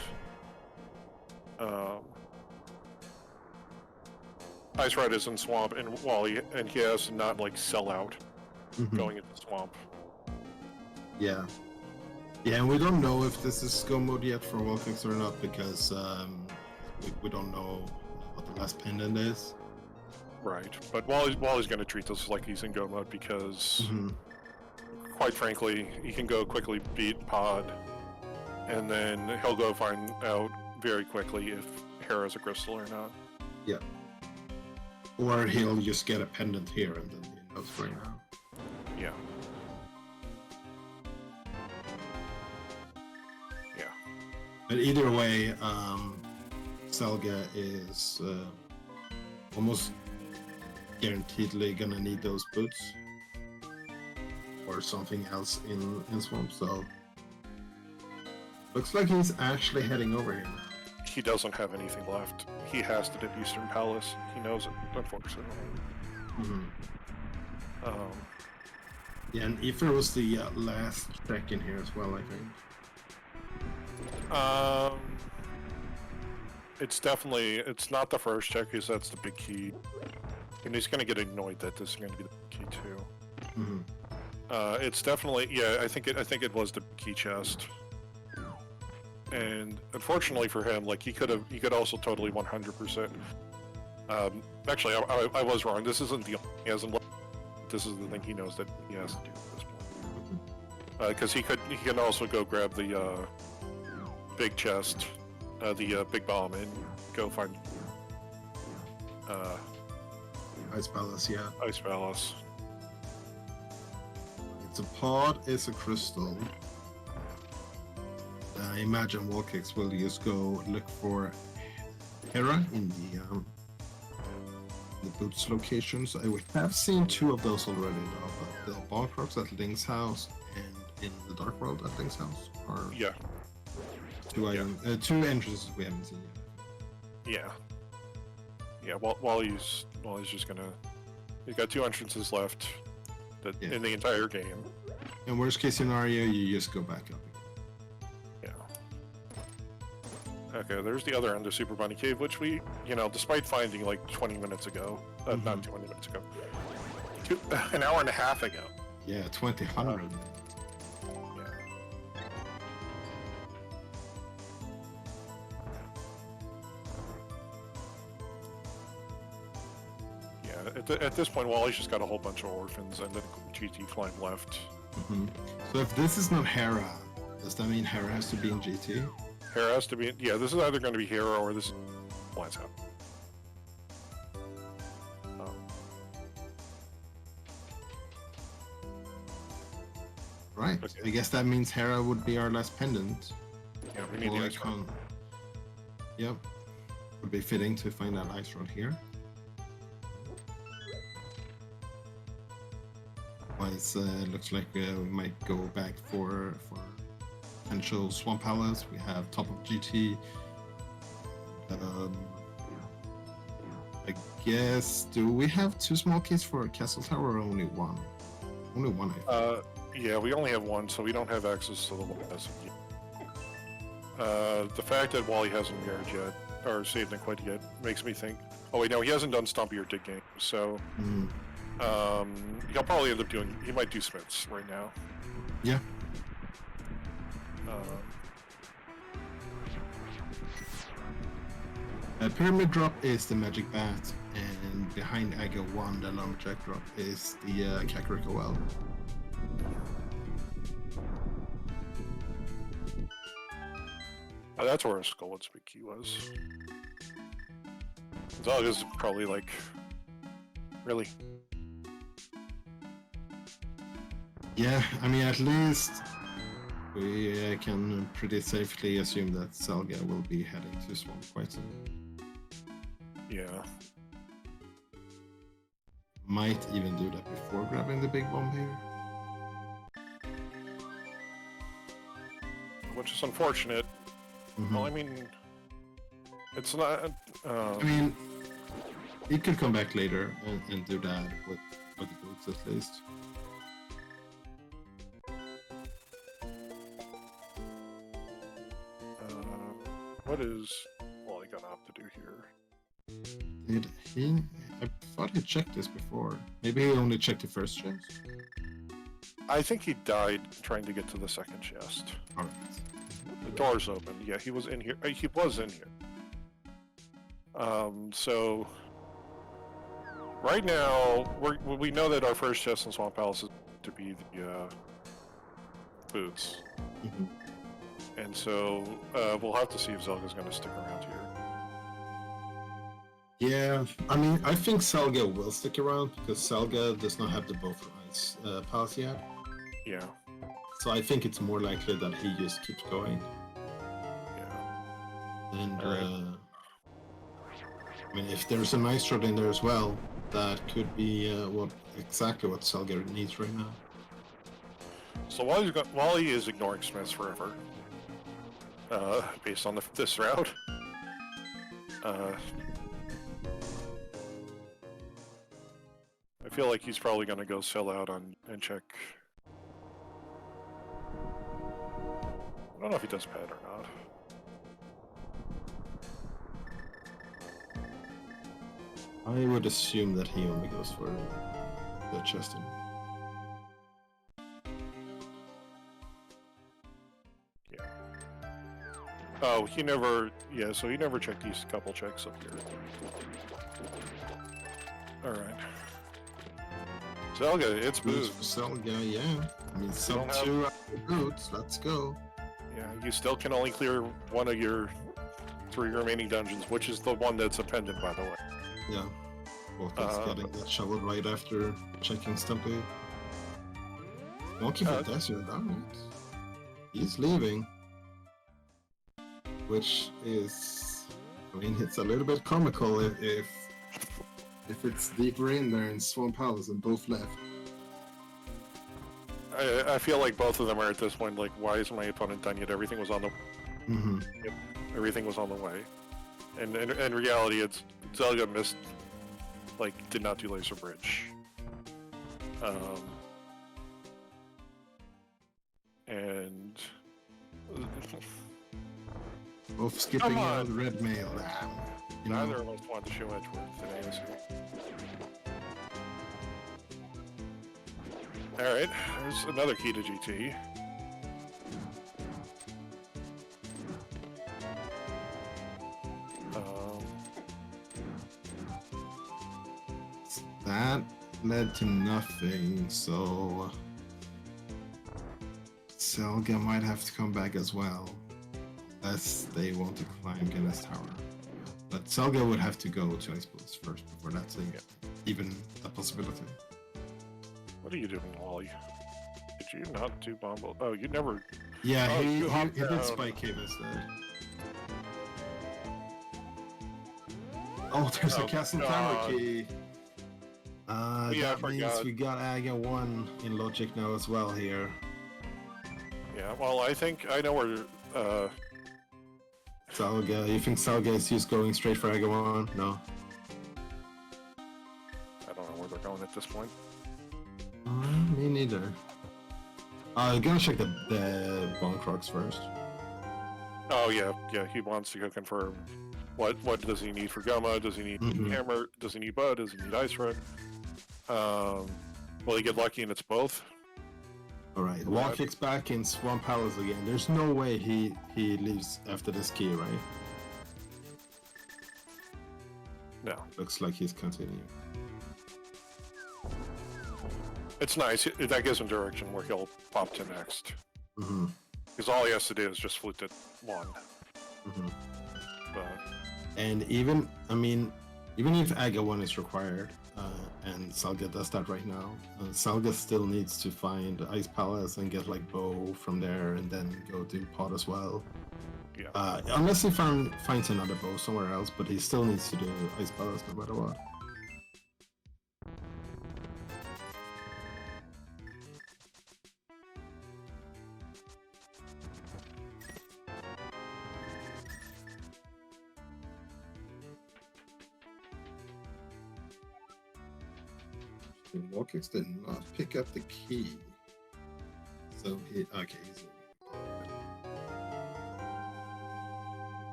Ice Rod is in Swamp and Wally, and he has to not like sell out going into Swamp. Yeah. Yeah, and we don't know if this is go mode yet for Volcax or not because we don't know what the last pendant is. Right, but Wally's going to treat this like he's in go mode because, quite frankly, he can go quickly beat Pod, and then he'll go find out very quickly if Hera's a crystal or not. Yeah. Or he'll just get a pendant here and then he knows right now. Yeah. But either way, Zelga is almost guaranteedly gonna need those boots or something else in Swamp, so looks like he's actually heading over here now. He doesn't have anything left. He has to hit Eastern Palace. He knows it, unfortunately. Yeah, and Ether was the last check in here as well, I think. It's not the first check because that's the big key. And he's gonna get annoyed that this is gonna be the key too. It's definitely, yeah, I think it was the key chest. And unfortunately for him, like he could also totally 100%. Actually, I was wrong. This isn't the he hasn't. This is the thing he knows that he has to do at this point. Because he can also go grab the big chest, the big bomb, and go find Ice Palace, yeah. Ice Palace. It's a pod, it's a crystal. I imagine Volcax will just go look for Hera in the boots locations. We have seen 2 of those already though, but the Ballcrocs at Link's house and in the Dark World at Link's house are 2 entrances we haven't seen yet. Yeah, while he's just gonna... He's got 2 entrances left in the entire game. In worst case scenario, you just go back up. Yeah. Okay, there's the other end of Super Bunny Cave, which we, despite finding like 20 minutes ago, not 20 minutes ago, an hour and a half ago. Yeah, 2000. At this point, Wally's just got a whole bunch of orphans and then GT flying left. So if this is not Hera, does that mean Hera has to be in GT? Hera has to be in... Yeah, this is either going to be Hera or this is Lights Out. Right. Okay. I guess that means Hera would be our last pendant. we need the ice rod. Yep. Would be fitting to find that ice rod here. Otherwise, looks like we might go back for potential Swamp Palace. We have top of GT. I guess, do we have 2 small keys for Castle Tower or only one? Only one, I think. Yeah, we only have one, so we don't have access to the one that's yet. The fact that Wally hasn't mirrored yet, or saved it quite yet, makes me think. Oh wait, no, he hasn't done Stumpy or Dig Game, so he'll probably end up doing. He might do Smiths right now. Yeah. Pyramid Drop is the Magic Bat, and behind Aga 1, the Lumberjack Drop is the Kakariko Well. Oh, that's where Skullwood's big key was. Zalga's probably like, really? Yeah, I mean, at least we can pretty safely assume that Salga will be heading to Swamp quite soon. Yeah. Might even do that before grabbing the big bomb here. Which is unfortunate. Well, I mean, it's not. I mean, he could come back later and do that with the boots at least. What is Wally gonna have to do here? Did he? I thought he checked this before. Maybe he only checked the first chest. I think he died trying to get to the second chest. Alright. The door's open. Yeah, he was in here. He was in here. So right now we know that our first chest in Swamp Palace is to be the boots, and so we'll have to see if Zelga's going to stick around here. Yeah, I mean, I think Salga will stick around because Salga does not have the both rights pass yet. Yeah. So I think it's more likely that he just keeps going. Yeah. And Right. I mean, if there's a nice shot in there as well, that could be exactly what Salga needs right now. So Wally is ignoring Smiths forever, based on this route. I feel like he's probably going to go sell out on and check. I don't know if he does pet or not. I would assume that he only goes for the chesting. Yeah. Oh, he never. Yeah, so he never checked these couple checks up here. All right. Zelga, it's Boots boots. for Salga, yeah. I mean, sub don't have- 2 boots, let's go. Yeah, you still can only clear one of your 3 remaining dungeons, which is the one that's a pendant, by the way. Yeah. Both is getting that shovel right after checking Stumpy. Monkey for Desert, alright. He's leaving. Which is... I mean, it's a little bit comical if it's deeper in there in Swamp Palace and both left. I feel like both of them are at this point like, why isn't my opponent done yet? Everything was on the... Yep, everything was on the way. And in reality, it's... Zelga missed... Like, did not do Laser Bridge. And... Both skipping out the red mail. You know? Neither of us wanted to show Edgeworth today this year. Alright, there's another key to GT. That led to nothing, so... Selga might have to come back as well. Unless they want to climb Guinness Tower. But Selga would have to go to Ice Palace first before that's even a possibility. What are you doing, Wally? Did you not do Bombo? Oh, you never. Yeah, Oh, he you hopped did down. Spike Cave instead. Oh, there's a Oh, castle God. tower key. Yeah, I That means forgot. we got Aga 1 in logic now as well here. Yeah, well, I think I know where. Salga, you think Salga is just going straight for Aga 1? No. I don't know where they're going at this point. Me neither. I'm gonna check the Bone Crocs first. Oh yeah, he wants to go confirm what does he need for Goma? Does he need Hammer? Does he need Bud? Does he need Ice Rod? Will he get lucky and it's both? Alright, Wall Kick's back in Swamp Palace again. There's no way he leaves after this key, right? No. Looks like he's continuing. It's nice. That gives him direction where he'll pop to next. Mm-hmm. Because all he has to do is just flute it one. Mm-hmm. But And even if Aga 1 is required, and Salga does that right now, Salga still needs to find Ice Palace and get like Bow from there and then go do Pot as well. yeah. Unless he finds another Bow somewhere else, but he still needs to do Ice Palace no matter what. Walkix did not pick up the key. So he's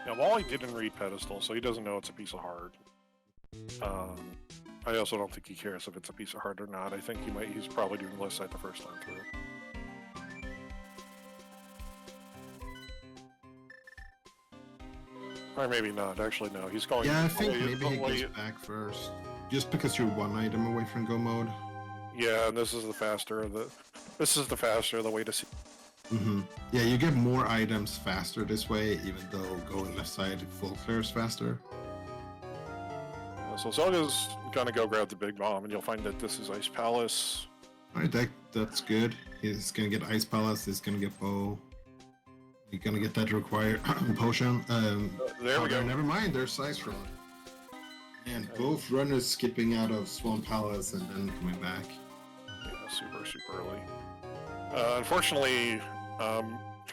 Now, Wally didn't read Pedestal, so he doesn't know it's a piece of heart. I also don't think he cares if it's a piece of heart or not. I think he's probably doing left side the first time through. Or maybe not. Actually, no. He's going. Yeah, I think maybe he goes back first, just because you're one item away from go mode. Yeah, and this is the faster of the way to see. Mm-hmm. Yeah, you get more items faster this way, even though going left side full clears faster. So Zelda's gonna go grab the big bomb, and you'll find that this is Ice Palace. Alright, that's good. He's gonna get Ice Palace, he's gonna get Bow. He's gonna get that required potion. There we go. Never mind, there's Size Rod. And both runners skipping out of Swamp Palace and then coming back. Yeah, super early. Unfortunately,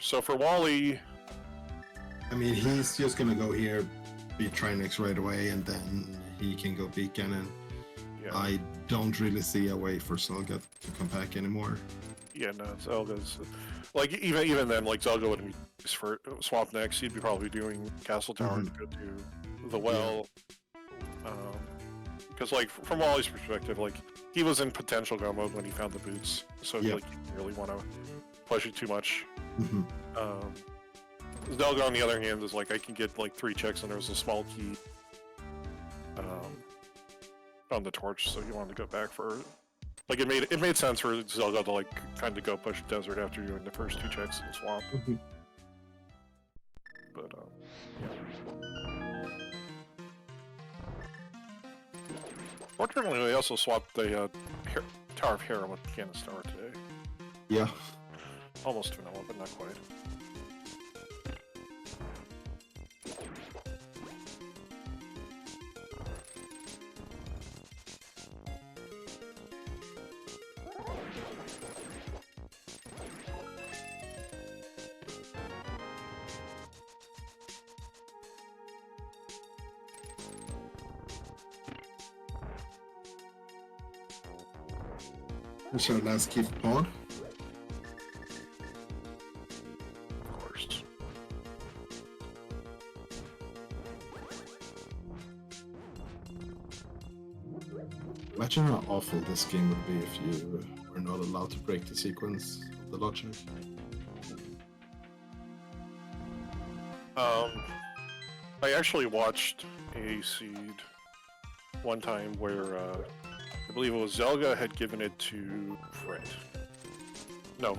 so for Wally... I mean, he's just gonna go here, beat Trinix right away, and then he can go beat Ganon. Yeah. I don't really see a way for Zelda to come back anymore. Yeah, no, Zelda's... Like, even then, like, Zelda wouldn't be for Swamp next, he'd be probably doing Castle Tower to go to the well. Because, like, from Wally's perspective, like, he was in potential go mode when he found the boots, so like, he didn't really want to push it too much. Zelda, on the other hand, is like, I can get, like, 3 checks, and there was a small key on the torch, so he wanted to go back for it. Like, it made sense for Zelda to, like, kind of go push Desert after doing the first 2 checks in the Swamp. But, yeah. Fortunately, we also swapped the Tower of Hero with Cannon Tower today. Yeah. Almost to Noah, but not quite. So let's keep on. Of course. Imagine how awful this game would be if you were not allowed to break the sequence of the logic. I actually watched a seed one time where I believe it was Zelga had given it to Fred. No,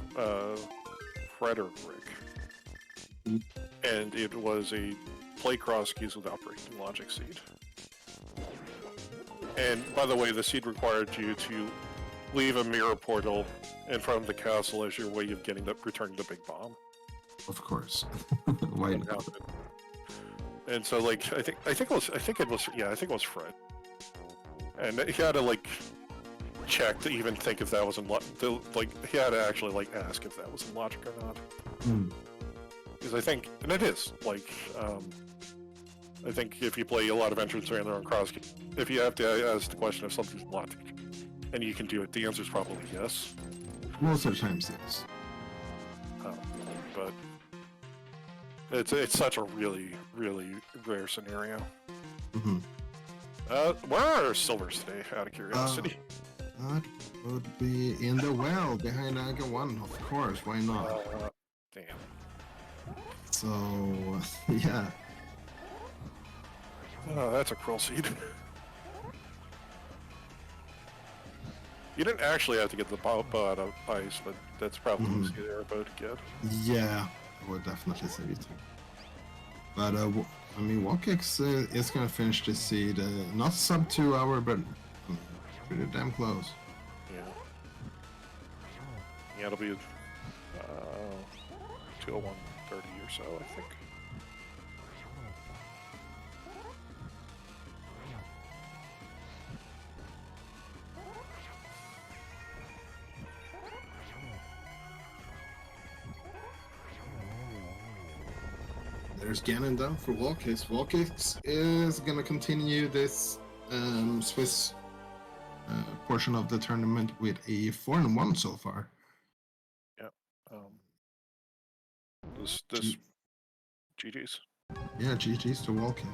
Fred or Rick. And it was a play Crosskeys without breaking logic seed. And by the way, the seed required you to leave a mirror portal in front of the castle as your way of returning the big bomb. Of course. Why not? And so, like, I think it was Fred, and he had to like check to even think if that was in he had to actually like ask if that was in logic or not. Because I think, and it is like, I think if you play a lot of entrants around there on Crosskeys, if you have to ask the question if something's in logic, and you can do it, the answer is probably yes. Most of the times, yes. But it's such a really, really rare scenario. Where are silvers today, out of curiosity? That would be in the well behind Aga 1, of course, why not? Damn. So, yeah. Oh, that's a cruel seed. You didn't actually have to get the bow out of ice, but that's probably the easiest airboat to get. Yeah, I would definitely say it. But, I mean, Walkix is going to finish this seed, not sub 2 hour, but pretty damn close. Yeah, it'll be 2:01:30 or so, I think. There's Ganon down for Walkix. Walkix is going to continue this Swiss portion of the tournament with a 4-1 so far. Yeah. This GG's. Yeah, GG's to Walkix.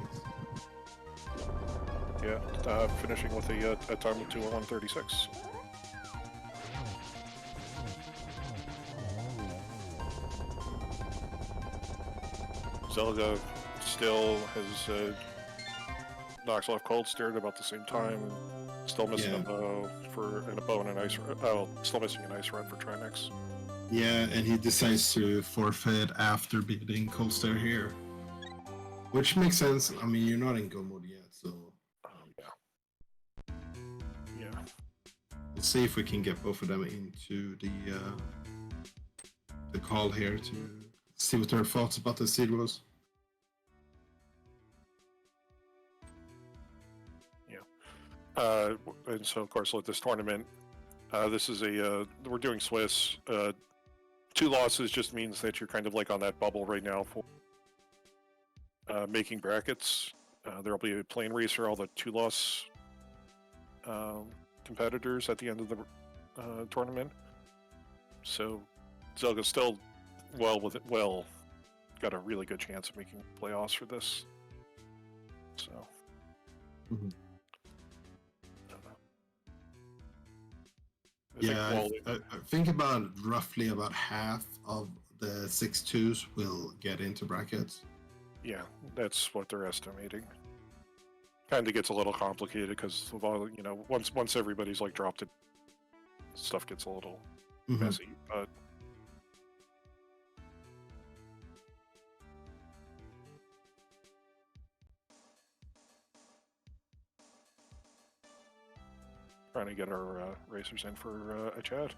Yeah, finishing with a time of 2:01:36. Zelda still has knocks off Cold Stare at about the same time, and still missing a bow and an ice run. Oh, still missing an ice run for Trinex. Yeah, and he decides to forfeit after beating Cold Stare here, which makes sense. I mean, you're not in go mode yet, so yeah. We'll see if we can get both of them into the call here to see what their thoughts about the seed was. Yeah. And so, of course, with this tournament, this is we're doing Swiss. 2 losses just means that you're kind of like on that bubble right now for making brackets. There'll be a plane racer, all the 2-loss competitors at the end of the tournament. So Zelga's still got a really good chance of making playoffs for this. So. I think about roughly about half of the 6-2s will get into brackets. Yeah, that's what they're estimating. Kind of gets a little complicated because of all, once everybody's like dropped it, stuff gets a little messy. But trying to get our racers in for a chat.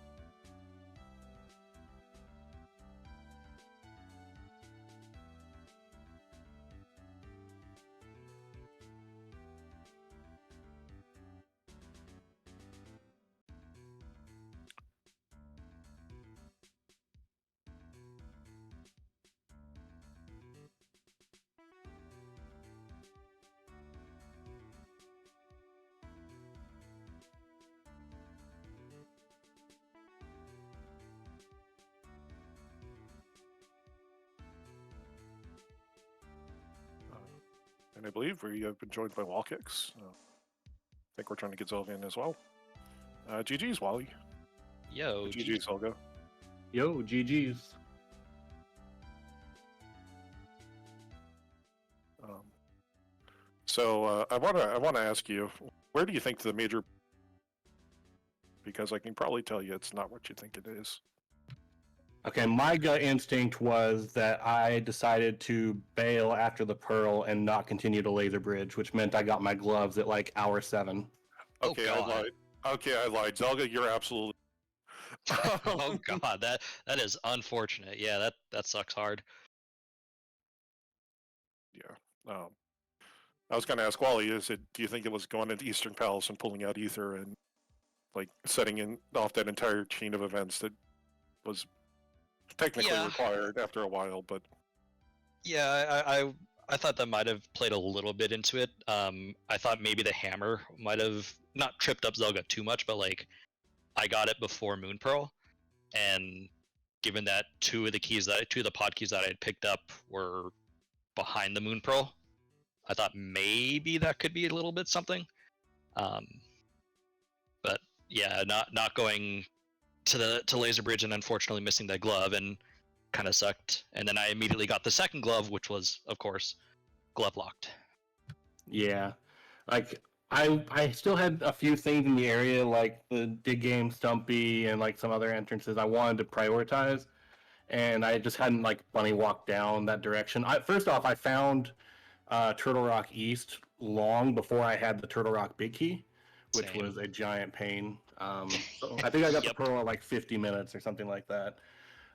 And I believe we have been joined by Walkix. I think we're trying to get Zelga in as well. GG's, Wally. Yo, GG's, Zelga. Yo, GG's. So I want to ask you, where do you think the major? Because I can probably tell you it's not what you think it is. Okay, my gut instinct was that I decided to bail after the Pearl and not continue to Laser Bridge, which meant I got my gloves at like hour 7. Okay, God. Okay, I lied. Zelga, you're absolutely. Oh god, that is unfortunate. Yeah, that sucks hard. Yeah. I was going to ask Wally, do you think it was going into Eastern Palace and pulling out Ether and like setting in off that entire chain of events that was technically Yeah. required after a while, but Yeah, I thought that might have played a little bit into it. I thought maybe the hammer might have not tripped up Zelga too much, but like I got it before Moon Pearl, and given that two of the pod keys that I had picked up were behind the Moon Pearl, I thought maybe that could be a little bit something. Um, but yeah, not going to Laser Bridge and unfortunately missing that glove and kind of sucked. And then I immediately got the second glove, which was of course glove locked. Yeah, like I still had a few things in the area, like the dig game, Stumpy, and like some other entrances I wanted to prioritize, and I just hadn't like bunny walked down that direction. First off, I found Turtle Rock East long before I had the Turtle Rock Big Key, which Same. was a giant pain. So I think I got Yep. the Pearl at like 50 minutes or something like that.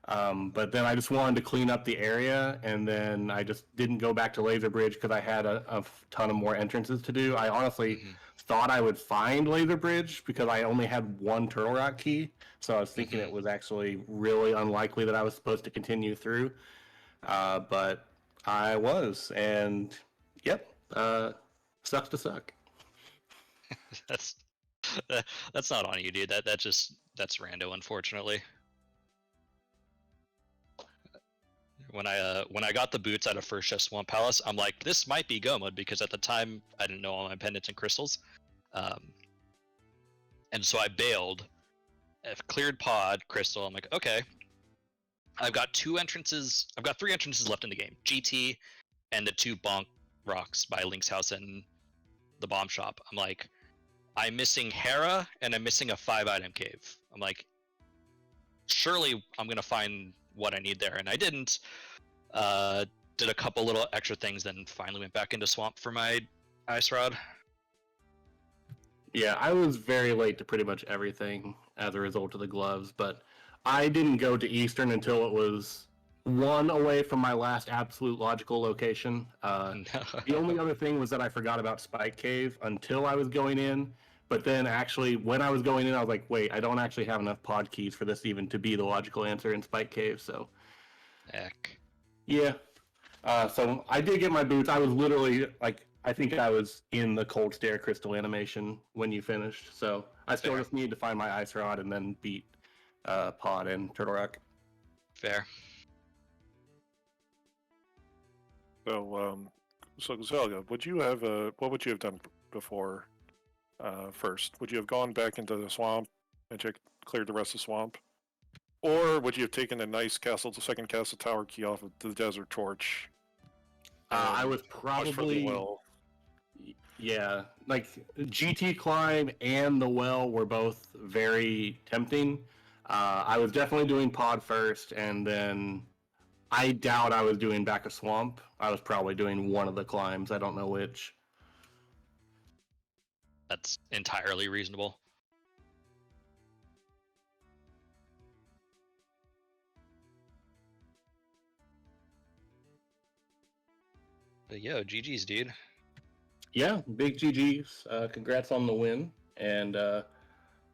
But then I just wanted to clean up the area, and then I just didn't go back to Laser Bridge because I had a ton of more entrances to do. I honestly thought I would find Laser Bridge because I only had one Turtle Rock key, so I was thinking it was actually really unlikely that I was supposed to continue through. But I was, and yep, sucks to suck. That's that's not on you, dude. That's rando, unfortunately. When I got the boots out of First Chest Swamp Palace, I'm like, this might be go mode because at the time I didn't know all my pendants and crystals, and so I bailed. I've cleared pod crystal. I'm like, okay, I've got three entrances left in the game: GT and the two bonk rocks by Link's house and the bomb shop. I'm like, I'm missing Hera and I'm missing a 5-item cave. I'm like, surely I'm gonna find what I need there, and I didn't. Did a couple little extra things, then finally went back into Swamp for my Ice Rod. Yeah, I was very late to pretty much everything as a result of the gloves, but I didn't go to Eastern until it was one away from my last absolute logical location. The only other thing was that I forgot about Spike Cave until I was going in, but then actually when I was going in, I was like, wait, I don't actually have enough pod keys for this even to be the logical answer in Spike Cave, so. Heck. Yeah. So I did get my boots. I was literally like, I think I was in the cold stare crystal animation when you finished. So I still Fair. just need to find my ice rod and then beat Pod and Turtle Rock. Fair. So Zelga, what would you have done before first? Would you have gone back into the swamp and cleared the rest of the swamp? Or would you have taken the second castle tower key off of the desert torch? I was Push for the probably, well? yeah, like GT Climb and the well were both very tempting. I was definitely doing Pod first, and then I doubt I was doing Back of Swamp. I was probably doing one of the climbs. I don't know which. That's entirely reasonable. But yo, GG's, dude. Yeah, big GG's. Congrats on the win, and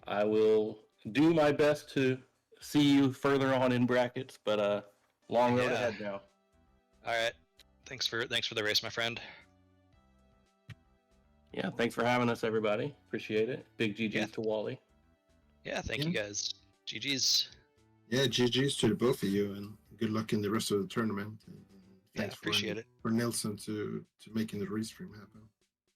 I will do my best to see you further on in brackets. But long road ahead now. All right. Thanks for the race, my friend. Yeah, thanks for having us, everybody. Appreciate it. Big GG's to Wally. Yeah, thank you guys. GG's. Yeah, GG's to the both of you, and good luck in the rest of the tournament. And thanks appreciate it. for Nelson to making the restream happen.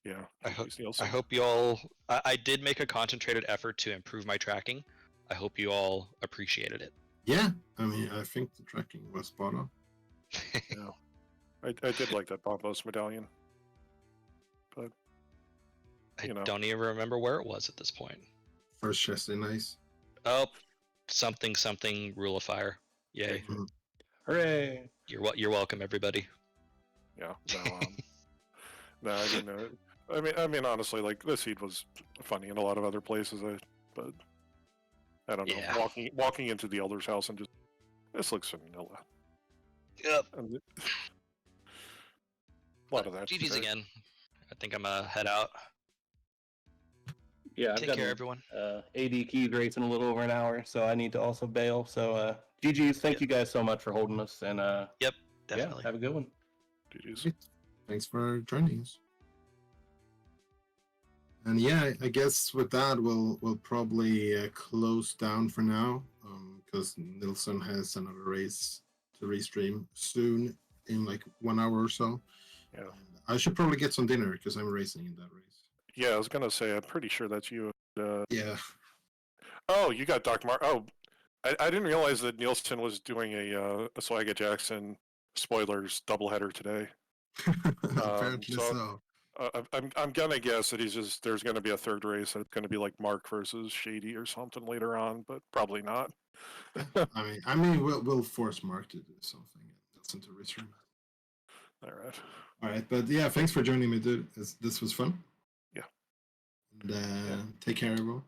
Yeah. I hope you all. I did make a concentrated effort to improve my tracking. I hope you all appreciated it. Yeah, I mean, I think the tracking was spot on. Yeah. I did like that Bombos medallion. But I don't even remember where it was at this point. First chest in ice. Oh, something rule of fire. Yay. Mm-hmm. Hooray. You're welcome, everybody. Yeah. No, no, I didn't know. I mean, honestly, like this heat was funny in a lot of other places. But I don't know. Yeah. Walking into the elder's house and just this looks vanilla. Yep. And a lot of that. GG's again. I think I'm gonna head out. Yeah, I've Take got care, a, everyone. AD keys race in a little over an hour, so I need to also bail. So GG's, thank you guys so much for holding us, and Yep, yeah, definitely. have a good one. GG's. Great. Thanks for joining us. And yeah, I guess with that we'll probably close down for now, because Nilsson has another race to restream soon in like 1 hour or so. Yeah. And I should probably get some dinner because I'm racing in that race. Yeah, I was gonna say. I'm pretty sure that's you. Yeah. Oh, you got Doc Mar. Oh, I didn't realize that Nielsen was doing a Swagga Jackson spoilers doubleheader today. Apparently so. I'm gonna guess that there's gonna be a third race and it's gonna be like Mark versus Shady or something later on, but probably not. I mean, we'll force Mark to do something. Listen to Restream. All right. All right, but yeah, thanks for joining me, dude. This was fun. Yeah. And take care, everyone.